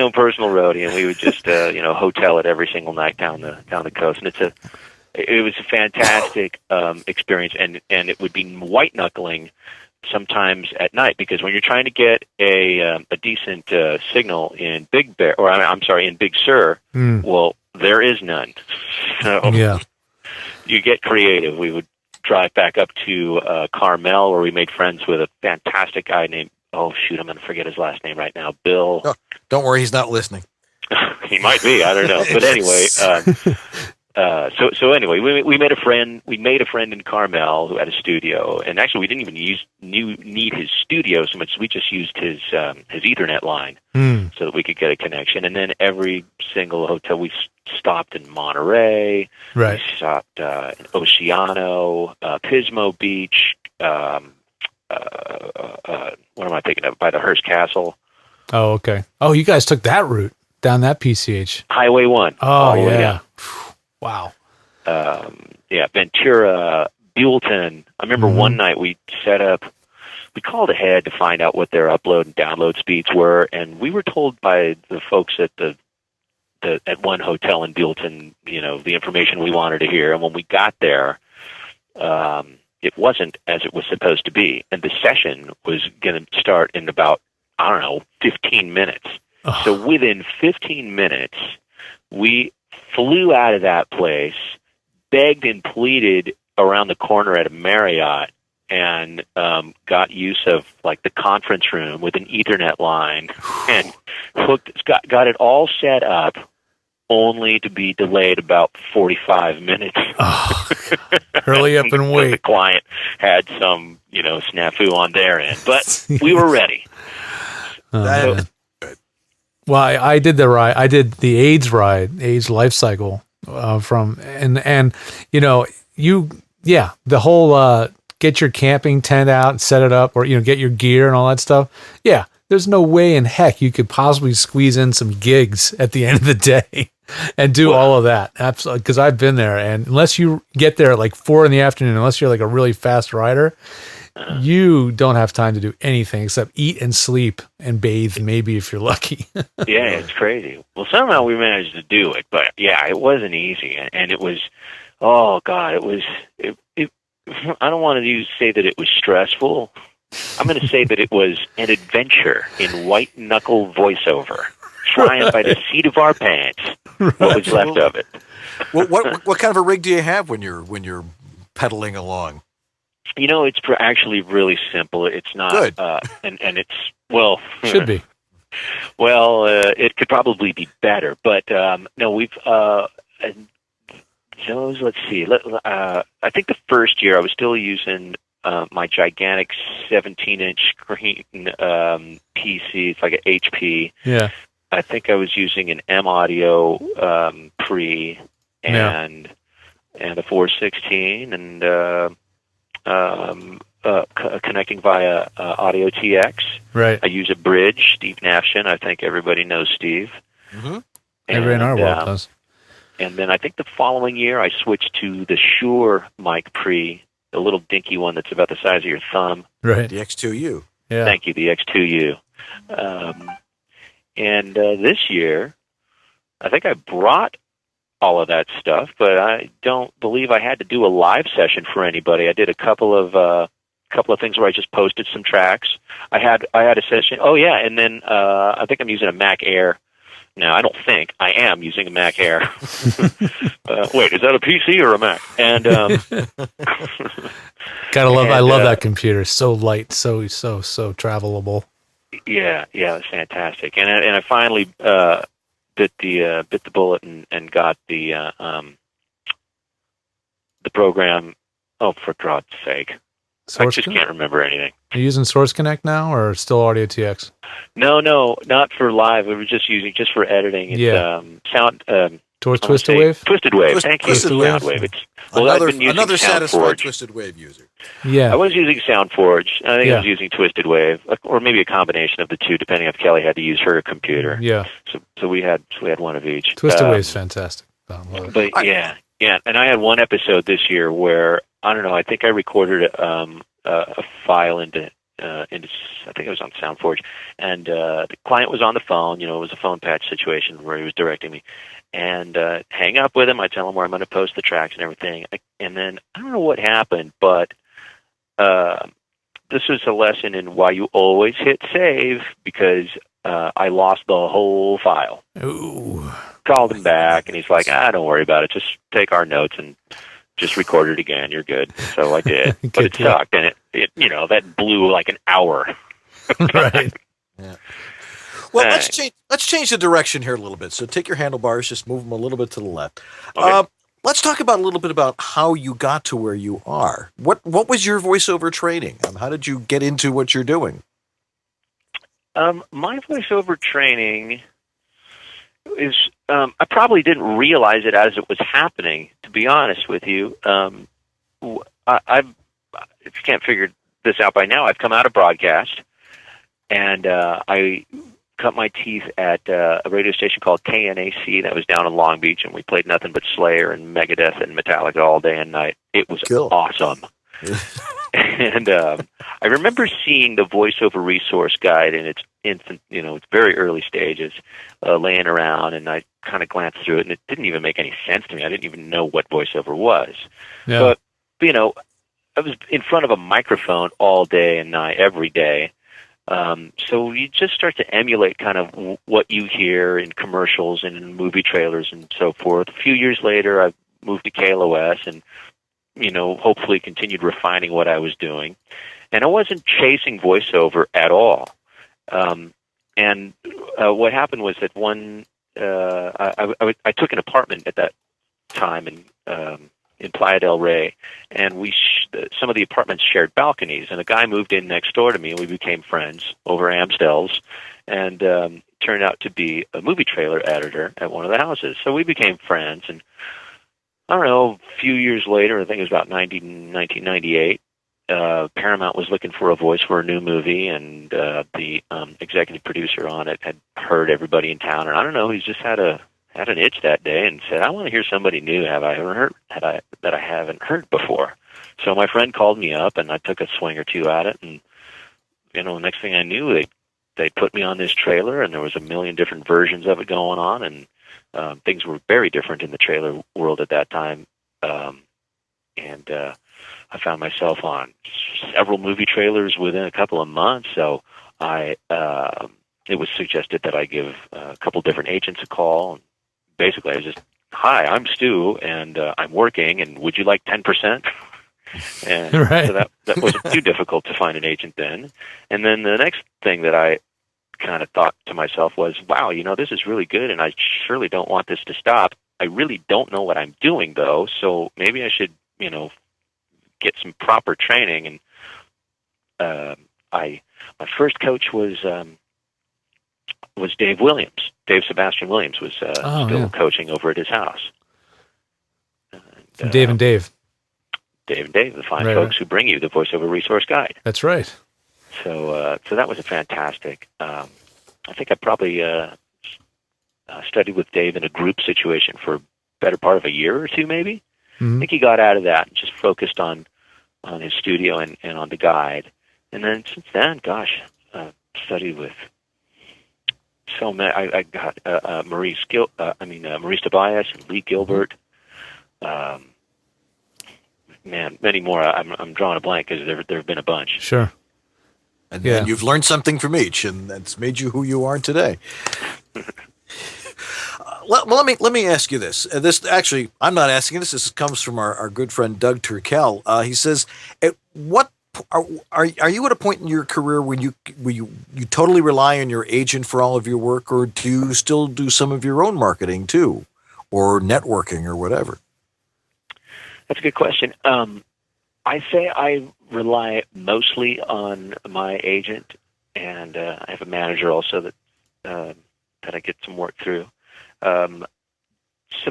own personal roadie, and we would just hotel it every single night down the coast, and it was a fantastic experience, and it would be white knuckling sometimes at night, because when you're trying to get a decent signal in Big Bear, in Big Sur, there is none. So you get creative. We would drive back up to Carmel, where we made friends with a fantastic guy named, I'm going to forget his last name right now, Bill. Oh, don't worry, he's not listening. He might be, I don't know. But anyway, So anyway, we made a friend. We made a friend in Carmel who had a studio, and actually we didn't even need his studio so much. We just used his Ethernet line so that we could get a connection. And then every single hotel we stopped in Monterey, right? We stopped in Oceano, Pismo Beach. What am I thinking of? By the Hearst Castle. Oh, okay. Oh, you guys took that route down that PCH. Highway 1. Oh, yeah. Wow. Ventura, Buellton. I remember one night we called ahead to find out what their upload and download speeds were, and we were told by the folks at at one hotel in Buellton, the information we wanted to hear. And when we got there, it wasn't as it was supposed to be, and the session was going to start in about 15 minutes. Oh. So within 15 minutes, we flew out of that place, begged and pleaded around the corner at a Marriott, and got use of the conference room with an Ethernet line, and got it all set up, only to be delayed about 45 minutes. Oh, hurry up and wait. The client had some, snafu on their end, but we were ready. Well, I did the ride. I did the AIDS ride, AIDS life cycle the whole get your camping tent out and set it up, or get your gear and all that stuff. Yeah, there's no way in heck you could possibly squeeze in some gigs at the end of the day and do all of that. Absolutely, because I've been there, and unless you get there at 4 PM, unless you're a really fast rider, you don't have time to do anything except eat and sleep and bathe, maybe if you're lucky. Yeah, it's crazy. Well, somehow we managed to do it, but yeah, it wasn't easy, and it was, oh God, it was. I don't want to say that it was stressful. I'm going to say that it was an adventure in white knuckle voiceover, trying by the seat of our pants what was left of it. What kind of a rig do you have when you're pedaling along? It's actually really simple. It's not good, and it's should be. Well, it could probably be better, but no, we've those. Let's see. I think the first year I was still using my gigantic 17-inch screen PC. It's like an HP. Yeah. I think I was using an M Audio pre and a 416 and connecting via Audio TX. Right. I use a bridge, Steve Nafshin. I think everybody knows Steve. Mm-hmm. Everybody in our world does. And then I think the following year I switched to the Shure mic pre, the little dinky one that's about the size of your thumb. Right. The X2U. Yeah. Thank you, the X2U. And this year, I think I brought all of that stuff, but I don't believe I had to do a live session for anybody. I did a couple of things where I just posted some tracks. I had a session. Oh yeah, and then I think I'm using a Mac Air. No, I don't think. I am using a Mac Air. Wait, is that a PC or a Mac? And gotta love. I love that computer. So light, so travelable. Yeah, it's fantastic. And I finally bit the bullet and got the program. Oh, for God's sake! Source I just can't remember anything. Are you using Source Connect now, or still Audio TX? No, not for live. We were just using for editing. It's sound. Twisted Wave. Twisted Wave. Thank you. Twisted Wave. I've been using another satisfied SoundForge. Twisted Wave user. Yeah, I was using SoundForge. I think I was using Twisted Wave, or maybe a combination of the two, depending if Kelly had to use her computer. Yeah. So we had one of each. Twisted Wave's fantastic. But yeah, and I had one episode this year where I don't know. I think I recorded a file into I think it was on SoundForge, and the client was on the phone. It was a phone patch situation where he was directing me, and hang up with him. I tell him where I'm going to post the tracks and everything, and then I don't know what happened, but this is a lesson in why you always hit save, because I lost the whole file. Ooh. Called him back, and he's like, don't worry about it. Just take our notes and just record it again. You're good. So I did, but it sucked, and it that blew like an hour. Right. Yeah. Well, let's change the direction here a little bit. So take your handlebars, just move them a little bit to the left. Okay. let's talk about a little bit about how you got to where you are. What was your voiceover training? How did you get into what you're doing? My voiceover training is, I probably didn't realize it as it was happening, to be honest with you. If you can't figure this out by now, I've come out of broadcast, and I cut my teeth at a radio station called KNAC that was down in Long Beach, and we played nothing but Slayer and Megadeth and Metallica all day and night. It was awesome. And I remember seeing the voiceover resource guide in its infant, its very early stages, laying around, and I kind of glanced through it, and it didn't even make any sense to me. I didn't even know what voiceover was. Yeah. But, I was in front of a microphone all day and night, every day. So you just start to emulate kind of what you hear in commercials and in movie trailers and so forth. A few years later, I moved to KLOS and, hopefully continued refining what I was doing. And I wasn't chasing voiceover at all. And what happened was that I took an apartment at that time in Playa del Rey, and some of the apartments shared balconies, and a guy moved in next door to me, and we became friends over Amstel's, and turned out to be a movie trailer editor at one of the houses. So we became friends, and I don't know, a few years later, I think it was about 1998, Paramount was looking for a voice for a new movie, and the executive producer on it had heard everybody in town, and I don't know, he just had an itch that day and said, I want to hear somebody new that I haven't heard before. So my friend called me up, and I took a swing or two at it, and next thing I knew, they put me on this trailer, and there was a million different versions of it going on, and things were very different in the trailer world at that time. And I found myself on several movie trailers within a couple of months. So it was suggested that I give a couple different agents a call. And basically, I was just, hi, I'm Stu, and I'm working, and would you like 10%? And right. So that wasn't too difficult to find an agent then. And then the next thing that I kind of thought to myself was, wow, this is really good, and I surely don't want this to stop. I really don't know what I'm doing, though, so maybe I should, get some proper training. And my first coach was Dave Williams. Dave Sebastian Williams was still coaching over at his house. Dave and Dave. Dave and Dave, the fine folks who bring you the voiceover resource guide. That's right. So that was a fantastic. I think I probably studied with Dave in a group situation for a better part of a year or two, maybe. Mm-hmm. I think he got out of that and just focused on his studio and on the guide. And then since then, gosh, studied with so many. I got Maurice Tobias and Lee Gilbert. Many more. I'm drawing a blank because there have been a bunch. Sure. And you've learned something from each, and that's made you who you are today. Well, let me ask you this. This actually, I'm not asking this. This comes from our good friend Doug Turkel. He says, "What are you at a point in your career where you totally rely on your agent for all of your work, or do you still do some of your own marketing too, or networking or whatever?" That's a good question. I say I rely mostly on my agent, and I have a manager also that I get some work through. Some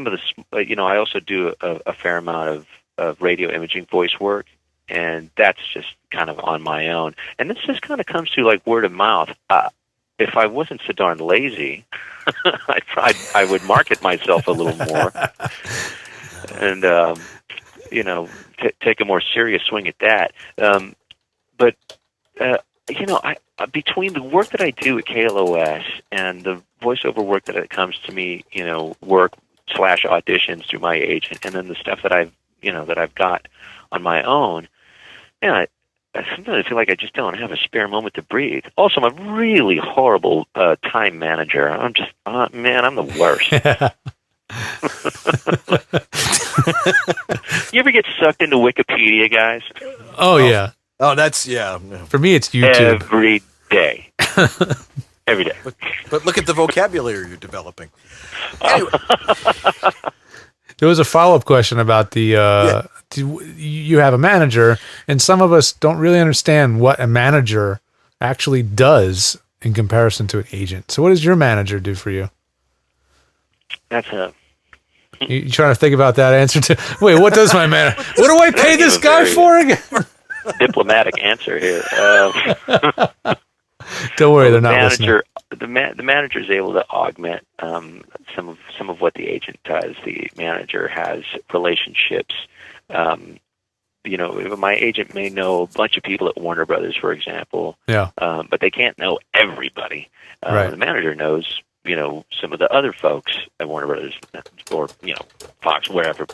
of the, I also do a fair amount of radio imaging voice work, and that's just kind of on my own. And this just kind of comes through like word of mouth. If I wasn't so darn lazy, I would market myself a little more, and take a more serious swing at that. But between the work that I do at KLOS and the voiceover work that comes to me, work/auditions through my agent, and then the stuff that I've got on my own, I sometimes feel like I just don't have a spare moment to breathe. Also, I'm a really horrible time manager. I'm just, I'm the worst. You ever get sucked into Wikipedia, guys? Oh yeah. Oh, that's yeah. For me, it's YouTube every day. Every day. But look at the vocabulary you're developing. Anyway. There was a follow-up question about the you have a manager, and some of us don't really understand what a manager actually does in comparison to an agent. So what does your manager do for you? That's a... You trying to think about that answer too? Wait, what does my manager... What do I pay this guy for again? Diplomatic answer here. Don't worry, they're not listening. The manager is able to augment some of what the agent does. The manager has relationships. My agent may know a bunch of people at Warner Brothers, for example. Yeah. But they can't know everybody. Right. The manager knows, some of the other folks at Warner Brothers, or Fox, wherever,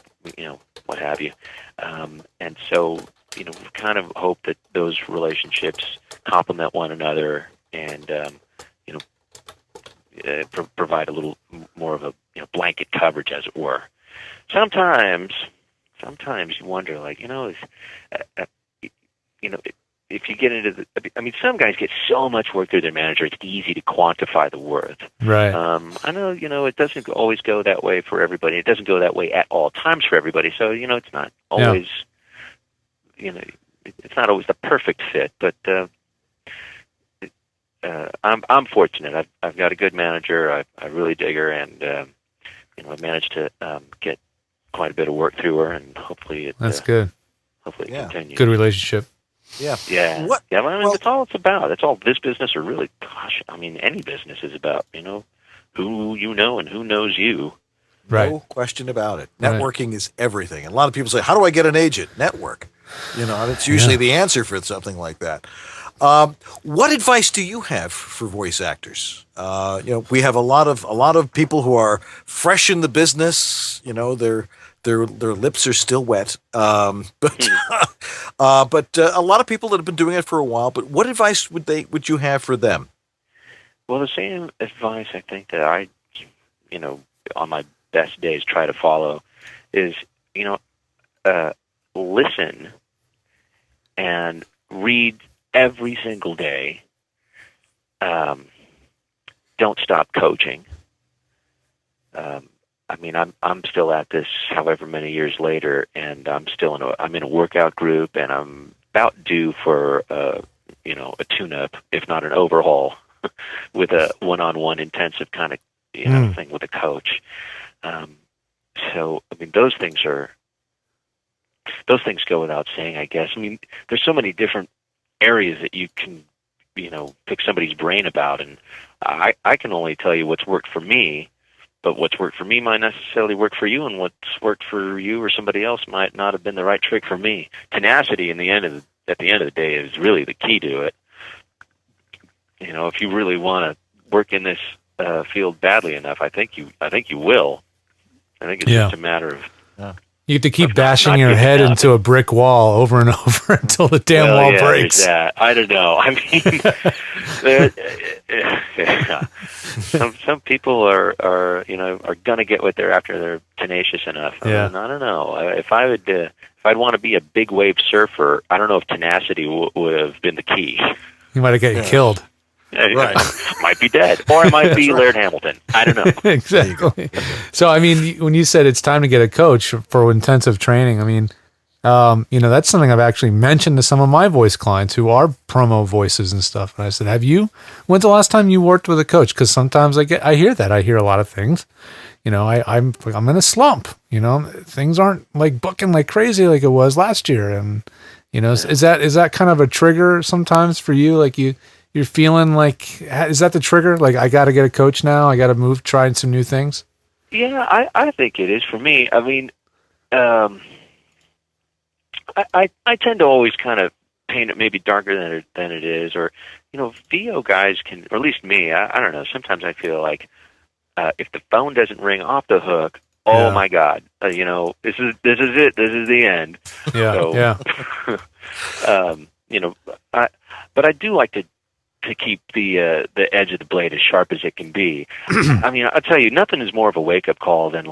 what have you. And so, we kind of hope that those relationships complement one another, and provide a little more of a blanket coverage, as it were. Sometimes you wonder, if you get into some guys get so much work through their manager, it's easy to quantify the worth. Right. I know, it doesn't always go that way for everybody. It doesn't go that way at all times for everybody. So, it's not always, it's not always the perfect fit, but, I'm fortunate. I've got a good manager. I really dig her, and I managed to get quite a bit of work through her, and hopefully that's good. Hopefully it continues. Good relationship. Yeah. Yeah. What? Yeah. That's all it's about. That's all this business, or really, any business is about. Who you know and who knows you. Right. No question about it. Networking is everything. And a lot of people say, "How do I get an agent?" Network. And it's usually the answer for something like that. What advice do you have for voice actors? We have a lot of people who are fresh in the business. Their lips are still wet. But a lot of people that have been doing it for a while. But what advice would you have for them? Well, the same advice I think that I, on my best days try to follow is, listen and read every single day. Don't stop coaching. I'm still at this however many years later, and I'm in a workout group, and I'm about due for a tune-up, if not an overhaul, with a one-on-one intensive kind of thing with a coach. Those things go without saying, I guess. There's so many different areas that you can, pick somebody's brain about, and I can only tell you what's worked for me, but what's worked for me might not necessarily work for you, and what's worked for you or somebody else might not have been the right trick for me. Tenacity at the end of the day is really the key to it. If you really want to work in this field badly enough, I think you will. I think it's just a matter of... You have to keep bashing your head into a brick wall over and over until the damn wall breaks. I don't know. Some people are going to get what they're after. They're tenacious enough. Yeah. I don't know. If I'd want to be a big wave surfer, I don't know if tenacity would have been the key. You might have gotten killed. Right. Might be dead, or I might be Laird Hamilton. I don't know. Exactly. So, when you said it's time to get a coach for intensive training, that's something I've actually mentioned to some of my voice clients who are promo voices and stuff. And I said, when's the last time you worked with a coach? Because sometimes I hear that. I hear a lot of things. I'm in a slump. Things aren't booking like crazy like it was last year. And, is that kind of a trigger sometimes for you? You're feeling is that the trigger? I got to get a coach now. I got to try some new things. Yeah, I think it is for me. I tend to always kind of paint it maybe darker than it is, or VO guys can, or at least me. I don't know. Sometimes I feel like if the phone doesn't ring off the hook, oh my God, this is it. This is the end. Yeah. So, but I do like to keep the edge of the blade as sharp as it can be. I'll tell you, nothing is more of a wake-up call than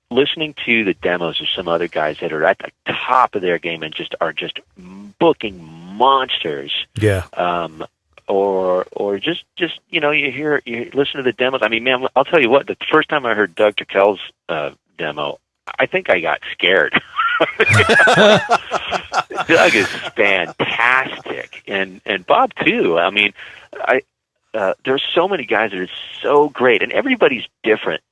listening to the demos of some other guys that are at the top of their game and are just booking monsters. Yeah. Or just you listen to the demos. I'll tell you what, the first time I heard Doug Turkel's demo, I think I got scared. Doug is fantastic, and Bob too. I mean, there's so many guys that are so great, and everybody's different.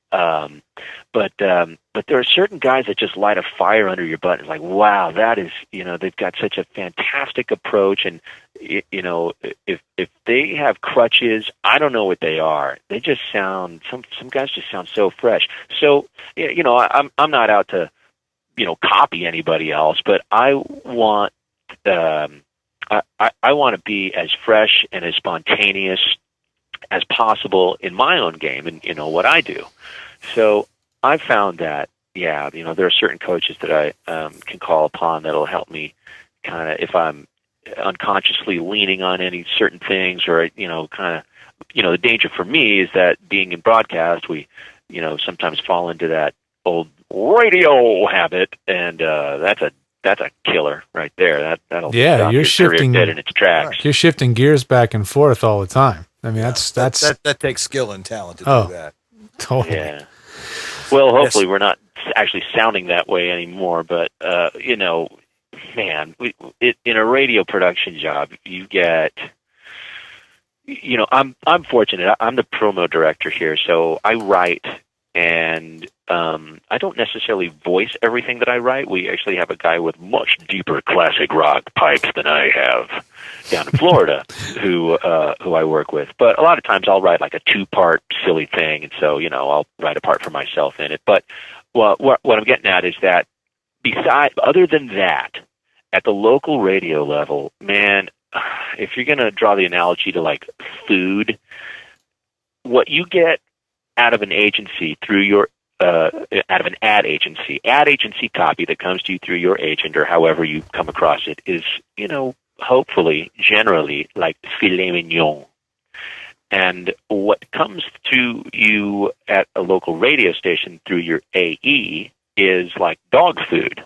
But there are certain guys that just light a fire under your butt. It's like, wow, that is, they've got such a fantastic approach, and if they have crutches, I don't know what they are. They just sound, some guys just sound so fresh. So, I'm not out to, copy anybody else, but I want I want to be as fresh and as spontaneous as possible in my own game and what I do. So I found that there are certain coaches that I can call upon that'll help me kind of, if I'm unconsciously leaning on any certain things, or the danger for me is that being in broadcast, we sometimes fall into that old radio habit, and that's a killer right there. That'll stop you're your shifting career dead in its tracks. You're shifting gears back and forth all the time. I mean, that takes skill and talent to do that. Totally. Yeah. Well, hopefully we're not actually sounding that way anymore, but man, in a radio production job, you get, I'm fortunate. I'm the promo director here, so I write, and I don't necessarily voice everything that I write. We actually have a guy with much deeper classic rock pipes than I have down in Florida, who I work with. But a lot of times I'll write like a 2-part silly thing, and so I'll write a part for myself in it. But what I'm getting at is that other than that, at the local radio level, man, if you're going to draw the analogy to like food, what you get out of an agency through your out of an ad agency copy that comes to you through your agent or however you come across it is, hopefully, generally like filet mignon. And what comes to you at a local radio station through your AE is like dog food.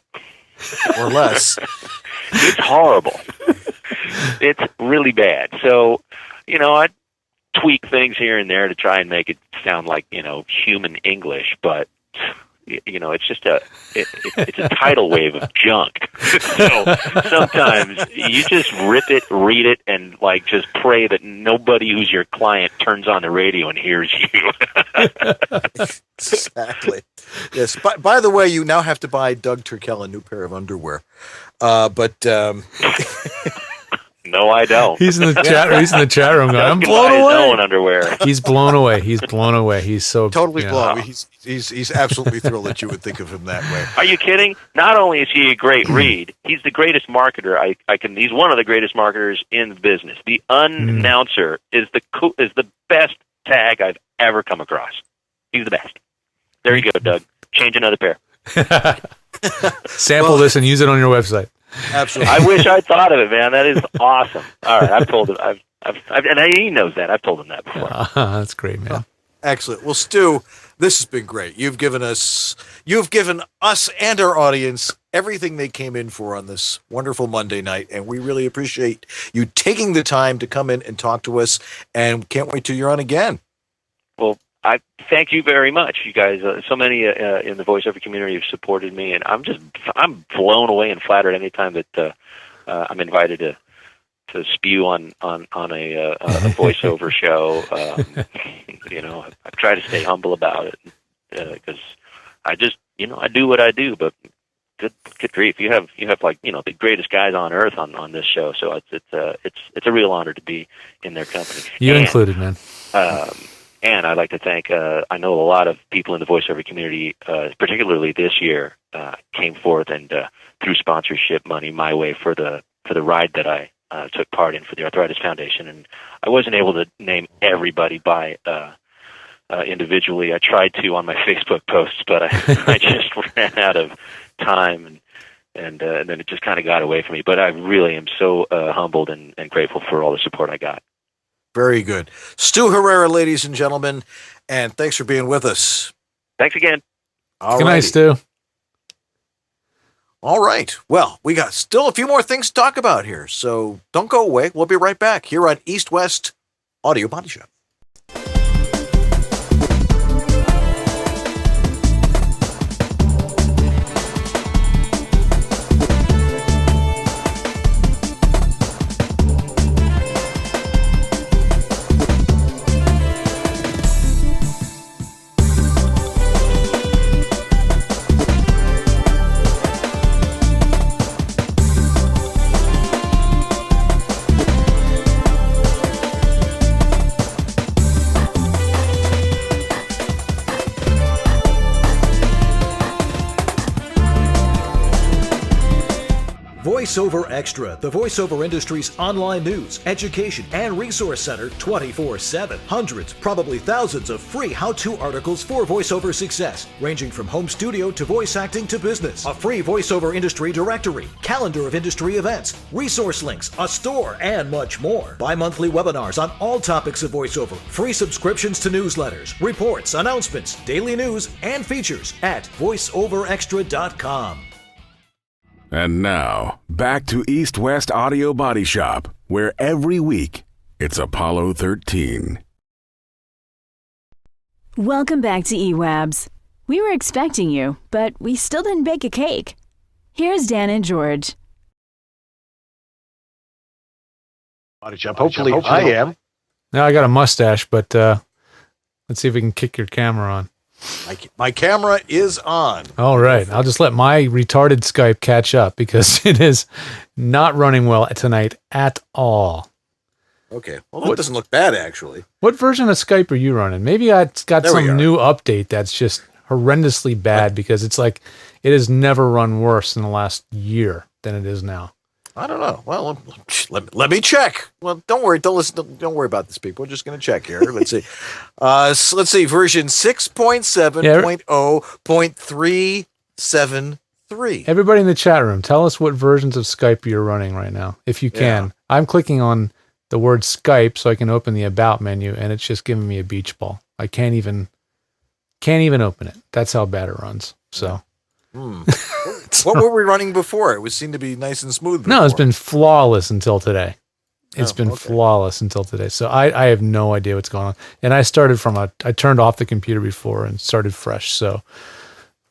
Or less. It's horrible. It's really bad. So, I tweak things here and there to try and make it sound like, human English, but it's just it's a tidal wave of junk. So sometimes you just rip it, read it, and like just pray that nobody who's your client turns on the radio and hears you. Exactly. Yes. By the way, you now have to buy Doug Turkel a new pair of underwear. No, I don't. He's in the chat. He's in the chat room going, "I'm blown away." Underwear. He's blown away. He's blown away. He's so totally blown away. He's absolutely thrilled that you would think of him that way. Are you kidding? Not only is he a great read, he's the greatest marketer. He's one of the greatest marketers in the business. The announcer is the best tag I've ever come across. He's the best. There you go, Doug. Change another pair. Sample this and use it on your website. Absolutely. I wish I'd thought of it, man. That is awesome. All right, I've told him. And he knows that. I've told him that before. That's great, man. Oh, excellent. Well, Stu, this has been great. You've given us and our audience everything they came in for on this wonderful Monday night, and we really appreciate you taking the time to come in and talk to us, and can't wait till you're on again. Well, I thank you very much, you guys. So many in the voiceover community have supported me, and I'm blown away and flattered anytime that I'm invited to spew on a voiceover show. I try to stay humble about it because I just I do what I do. But good grief, you have like the greatest guys on earth on this show, so it's a real honor to be in their company. You included, man. And I'd like to thank, I know a lot of people in the voiceover community, particularly this year, came forth and threw sponsorship money my way for the ride that I took part in for the Arthritis Foundation. And I wasn't able to name everybody by individually. I tried to on my Facebook posts, but I just ran out of time, and then it just kind of got away from me. But I really am so humbled and grateful for all the support I got. Very good. Stu Herrera, ladies and gentlemen, and thanks for being with us. Thanks again. Good night, Stu. All right. Well, we got still a few more things to talk about here, so don't go away. We'll be right back here on East West Audio Body Shop. VoiceOver Extra, the voiceover industry's online news, education, and resource center 24/7. Hundreds, probably thousands of free how-to articles for voiceover success, ranging from home studio to voice acting to business. A free voiceover industry directory, calendar of industry events, resource links, a store, and much more. Bi-monthly webinars on all topics of voiceover, free subscriptions to newsletters, reports, announcements, daily news, and features at voiceoverextra.com. And now, back to East West Audio Body Shop, where every week it's Apollo 13. Welcome back to EWABS. We were expecting you, but we still didn't bake a cake. Here's Dan and George. Body Shop. Hopefully I am. Now I got a mustache, but let's see if we can kick your camera on. My camera is on. All right. I'll just let my retarded Skype catch up because it is not running well tonight at all. Okay. Well, that doesn't look bad, actually. What version of Skype are you running? Maybe it's got some new update that's just horrendously bad because it's like it has never run worse in the last year than it is now. I don't know. Well, let me check. Well, don't worry. Don't worry about this, people. We're just going to check here. Let's see. So let's see. Version 6.7.0.373. Everybody in the chat room, tell us what versions of Skype you're running right now, if you can. Yeah. I'm clicking on the word Skype so I can open the About menu, and it's just giving me a beach ball. I can't even open it. That's how bad it runs. So. What were we running before? It seemed to be nice and smooth before. No, it's been flawless until today. It's been flawless until today. So I have no idea what's going on. And I started I turned off the computer before and started fresh. So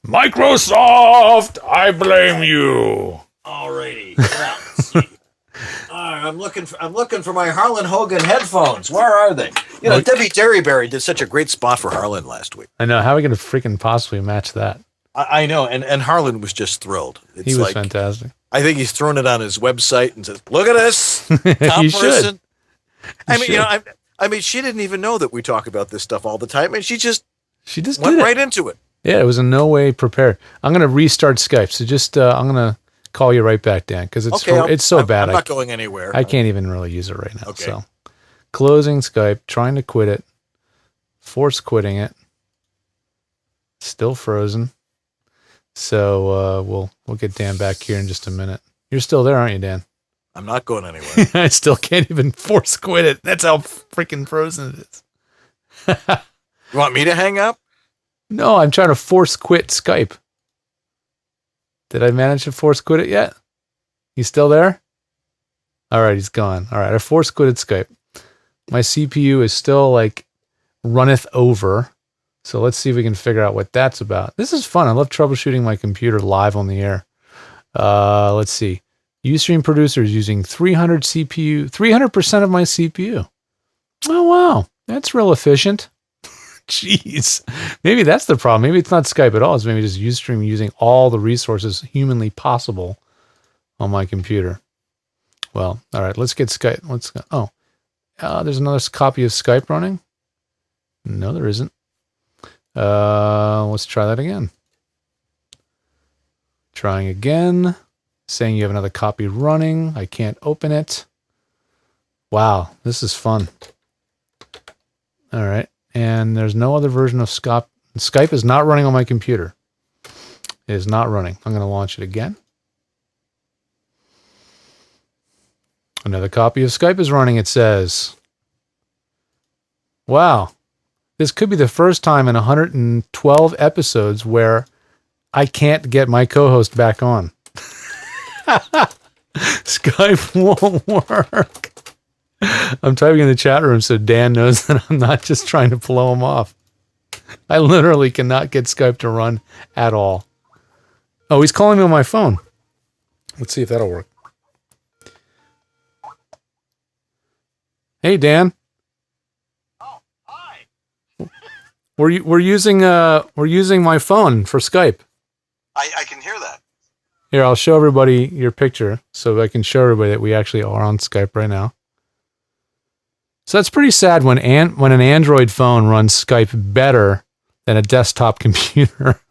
Microsoft, I blame you. Alrighty. Now, let's see. I'm looking for my Harlan Hogan headphones. Where are they? You know, Debbie Derryberry did such a great spot for Harlan last week. I know. How are we going to freaking possibly match that? I know, and Harlan was just thrilled. He was fantastic. I think he's thrown it on his website and says, "Look at this, top Should. person." I mean, she didn't even know that we talk about this stuff all the time, and she just went right into it. Yeah, it was in no way prepared. I'm going to restart Skype, so just I'm going to call you right back, Dan, because it's so bad. I'm not going anywhere. I can't even really use it right now. Okay. So, closing Skype, trying to quit it, force quitting it, still frozen. So we'll get Dan back here in just a minute. You're still there, aren't you, Dan? I'm not going anywhere. I still can't even force quit it. That's how freaking frozen it is. You want me to hang up? No, I'm trying to force quit Skype. Did I manage to force quit it yet? He's still there? All right, he's gone. All right, I force quitted Skype. My CPU is still runneth over. So let's see if we can figure out what that's about. This is fun. I love troubleshooting my computer live on the air. Let's see. Ustream producer is using 300% of my CPU. Oh, wow. That's real efficient. Jeez. Maybe that's the problem. Maybe it's not Skype at all. It's maybe just Ustream using all the resources humanly possible on my computer. Well, all right. Let's get Skype. Let's go. Oh, there's another copy of Skype running. No, there isn't. Let's try that again. Trying again. Saying you have another copy running. I can't open it. Wow, this is fun. All right. And there's no other version of Skype. Skype is not running on my computer. It is not running. I'm going to launch it again. Another copy of Skype is running, it says. Wow. This could be the first time in 112 episodes where I can't get my co-host back on. Skype won't work. I'm typing in the chat room so Dan knows that I'm not just trying to blow him off. I literally cannot get Skype to run at all. Oh, he's calling me on my phone. Let's see if that'll work. Hey, Dan. We're using my phone for Skype. I can hear that. Here, I'll show everybody your picture so I can show everybody that we actually are on Skype right now. So that's pretty sad when an Android phone runs Skype better than a desktop computer.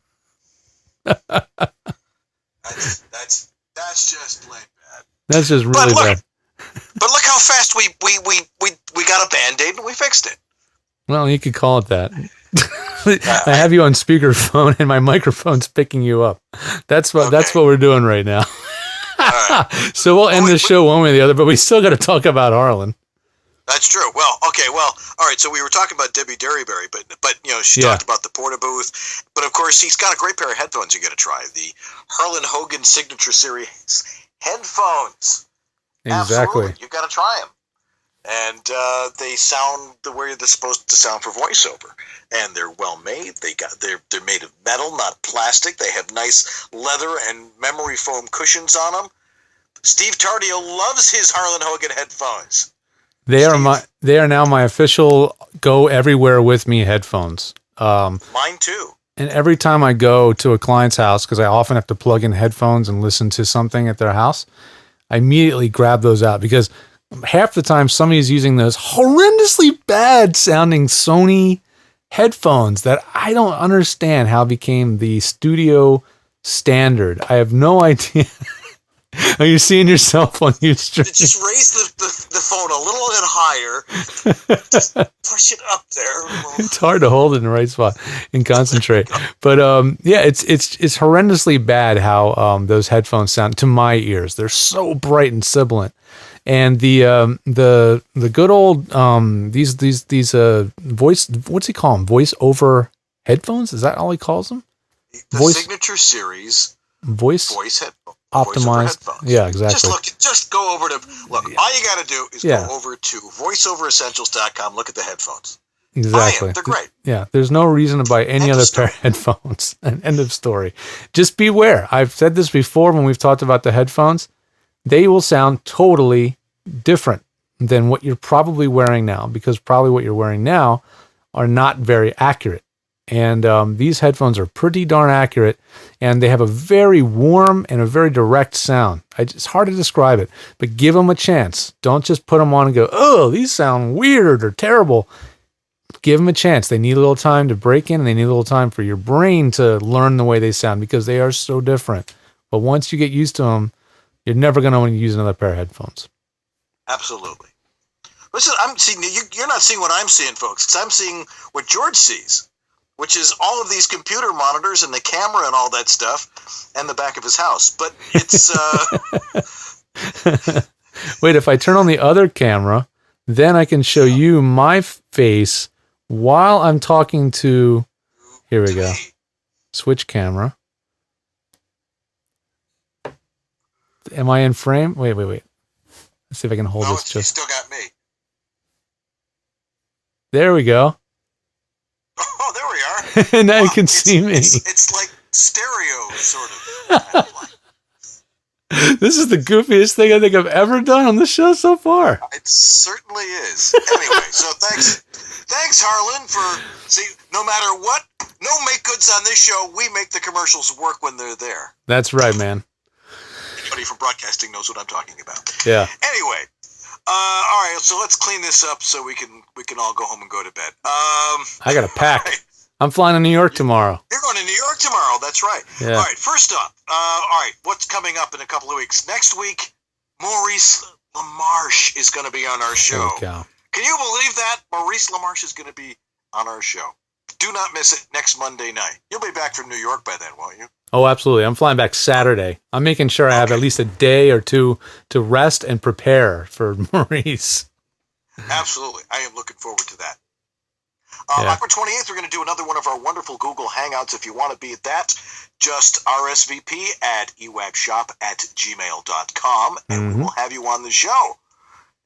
That's just plain bad. That's just really bad. But look how fast we got a Band-Aid and we fixed it. Well, you could call it that. I have you on speakerphone and my microphone's picking you up. That's what we're doing right now. Right. So we'll end the show one way or the other, but we still got to talk about Harlan. That's true. Well, okay. Well, all right. So we were talking about Debbie Derryberry, but she talked about the Porta Booth. But of course, he's got a great pair of headphones you got to try. The Harlan Hogan Signature Series headphones. Exactly. Absolutely. You got to try them. And they sound the way they're supposed to sound for voiceover, and they're well made. They're made of metal, not plastic. They have nice leather and memory foam cushions on them. Steve Tardio loves his Harlan Hogan headphones. They are now my official go everywhere with me headphones. Mine too. And every time I go to a client's house, because I often have to plug in headphones and listen to something at their house, I immediately grab those out because half the time somebody's using those horrendously bad sounding Sony headphones that I don't understand how became the studio standard. I have no idea. Are you seeing yourself on Ustream? Just raise the phone a little bit higher. Just push it up there. It's hard to hold it in the right spot and concentrate. But it's horrendously bad how those headphones sound to my ears. They're so bright and sibilant. And the good old these voice, what's he call them? Voice over headphones? Is that all he calls them? The Signature Series voice headphones. Optimized. Yeah, exactly. Just go over to look. All you got to do is go over to voiceoveressentials.com. Look at the headphones. Exactly. They're great. Yeah, there's no reason to buy any other pair of headphones. End of story. Just beware. I've said this before when we've talked about the headphones. They will sound totally different than what you're probably wearing now, because probably what you're wearing now are not very accurate. And these headphones are pretty darn accurate, and they have a very warm and a very direct sound. It's hard to describe it, but give them a chance. Don't just put them on and go, oh, these sound weird or terrible. Give them a chance. They need a little time to break in, and they need a little time for your brain to learn the way they sound, because they are so different. But once you get used to them, you're never going to want to use another pair of headphones. Absolutely. Listen, you're not seeing what I'm seeing, folks, because I'm seeing what George sees, which is all of these computer monitors and the camera and all that stuff and the back of his house. But it's... Wait, if I turn on the other camera, then I can show you my face while I'm talking to... Here we go. Switch camera. Am I in frame? Wait. Let's see if I can hold this. You still got me. There we go. Oh, there we are. Now you can see me. It's like stereo, sort of. This is the goofiest thing I think I've ever done on the show so far. It certainly is. Anyway, so thanks, Harlan, no matter what, no make goods on this show. We make the commercials work when they're there. That's right, man. Anybody from broadcasting knows what I'm talking about. Yeah. Anyway, all right. So let's clean this up so we can all go home and go to bed. I got to pack. Right. I'm flying to New York tomorrow. You're going to New York tomorrow. That's right. Yeah. All right. First up, all right. What's coming up in a couple of weeks? Next week, Maurice LaMarche is going to be on our show. Can you believe that? Maurice LaMarche is going to be on our show. Do not miss it next Monday night. You'll be back from New York by then, won't you? Oh, absolutely. I'm flying back Saturday. I'm making sure I have at least a day or two to rest and prepare for Maurice. Absolutely. I am looking forward to that. October 28th, we're going to do another one of our wonderful Google Hangouts. If you want to be at that, just RSVP at ewabshop@gmail.com, and we will have you on the show.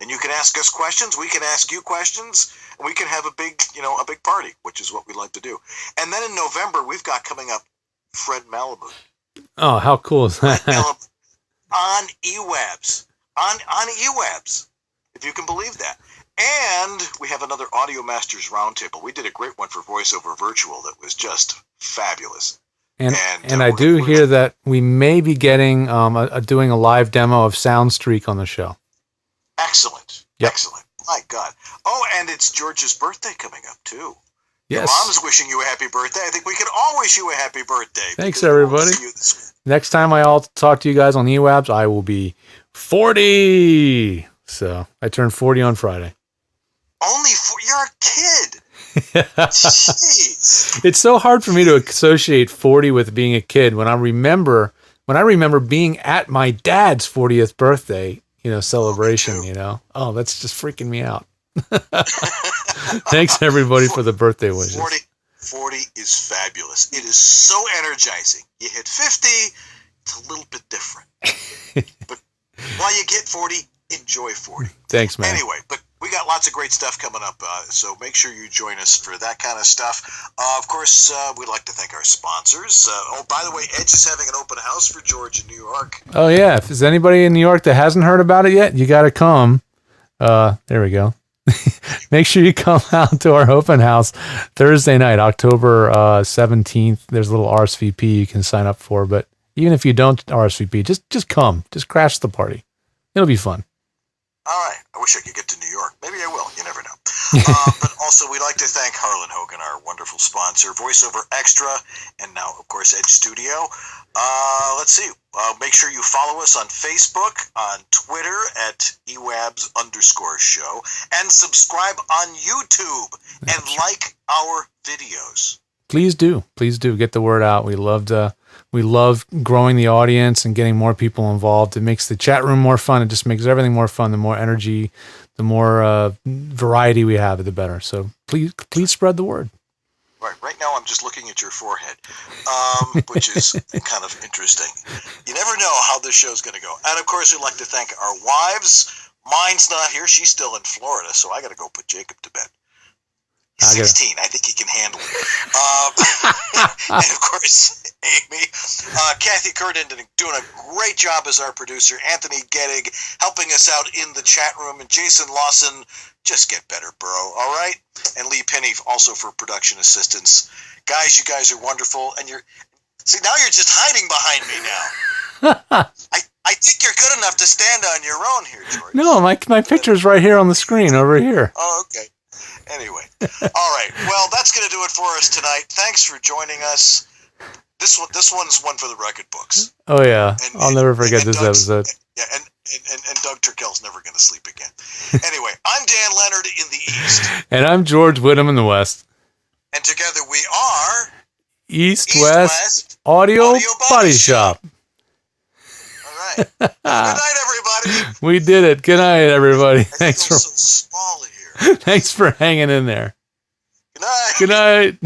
And you can ask us questions, we can ask you questions, and we can have a big party, which is what we like to do. And then in November, we've got coming up Fred Malibu. Oh, how cool is that? On EWABS. On EWABS, if you can believe that. And we have another Audio Masters Roundtable. We did a great one for VoiceOver Virtual that was just fabulous. And I do hear that we may be getting doing a live demo of Soundstreak on the show. Excellent. Yep. Excellent. My God. Oh, and it's George's birthday coming up, too. Yes. Your mom's wishing you a happy birthday. I think we can all wish you a happy birthday. Thanks, everybody. Next time I'll talk to you guys on EWABS, I will be 40. So I turned 40 on Friday. Only you're a kid. Jeez. It's so hard for me to associate 40 with being a kid when I remember being at my dad's 40th birthday, celebration, Oh, that's just freaking me out. Thanks everybody for the birthday wishes. 40 is fabulous. It is so energizing. You hit 50, it's a little bit different. But while you get 40, enjoy 40. Thanks, man. Anyway, but we got lots of great stuff coming up, so make sure you join us for that kind of stuff. Of course, we'd like to thank our sponsors. By the way, Edge is having an open house for George in New York. Oh, yeah. If there's anybody in New York that hasn't heard about it yet, you got to come. There we go. Make sure you come out to our open house Thursday night, October 17th. There's a little RSVP you can sign up for, but even if you don't RSVP, just come. Just crash the party. It'll be fun. All right. I wish I could get to New York. Maybe I will. You never know. But also, we'd like to thank Harlan Hogan, our wonderful sponsor, VoiceOver Extra, and now, of course, Edge Studio. Let's see. Make sure you follow us on Facebook, on Twitter at EWABS_show, and subscribe on YouTube and like our videos. Please do. Please do. Get the word out. We love growing the audience and getting more people involved. It makes the chat room more fun. It just makes everything more fun. The more energy, the more variety we have, the better. So please spread the word. Right now I'm just looking at your forehead, which is kind of interesting. You never know how this show's going to go. And, of course, we'd like to thank our wives. Mine's not here. She's still in Florida, so I got to go put Jacob to bed. He's 16. I think he can handle it. And, of course, Amy. Kathy Curtin doing a great job as our producer. Anthony Gettig helping us out in the chat room. And Jason Lawson, just get better, bro. All right? And Lee Penny also for production assistance. Guys, you guys are wonderful. And now you're just hiding behind me now. I think you're good enough to stand on your own here, George. No, my picture's right here on the screen over here. Oh, okay. Anyway, all right. Well, that's going to do it for us tonight. Thanks for joining us. This one's one for the record books. Oh yeah, I'll never forget this episode. Yeah, and Doug Turkell's never going to sleep again. Anyway, I'm Dan Leonard in the East, and I'm George Whittam in the West, and together we are East West Audio Body Shop. All right. Good night, everybody. We did it. Good night, everybody. Thanks for so small here. Thanks for hanging in there. Good night. Good night.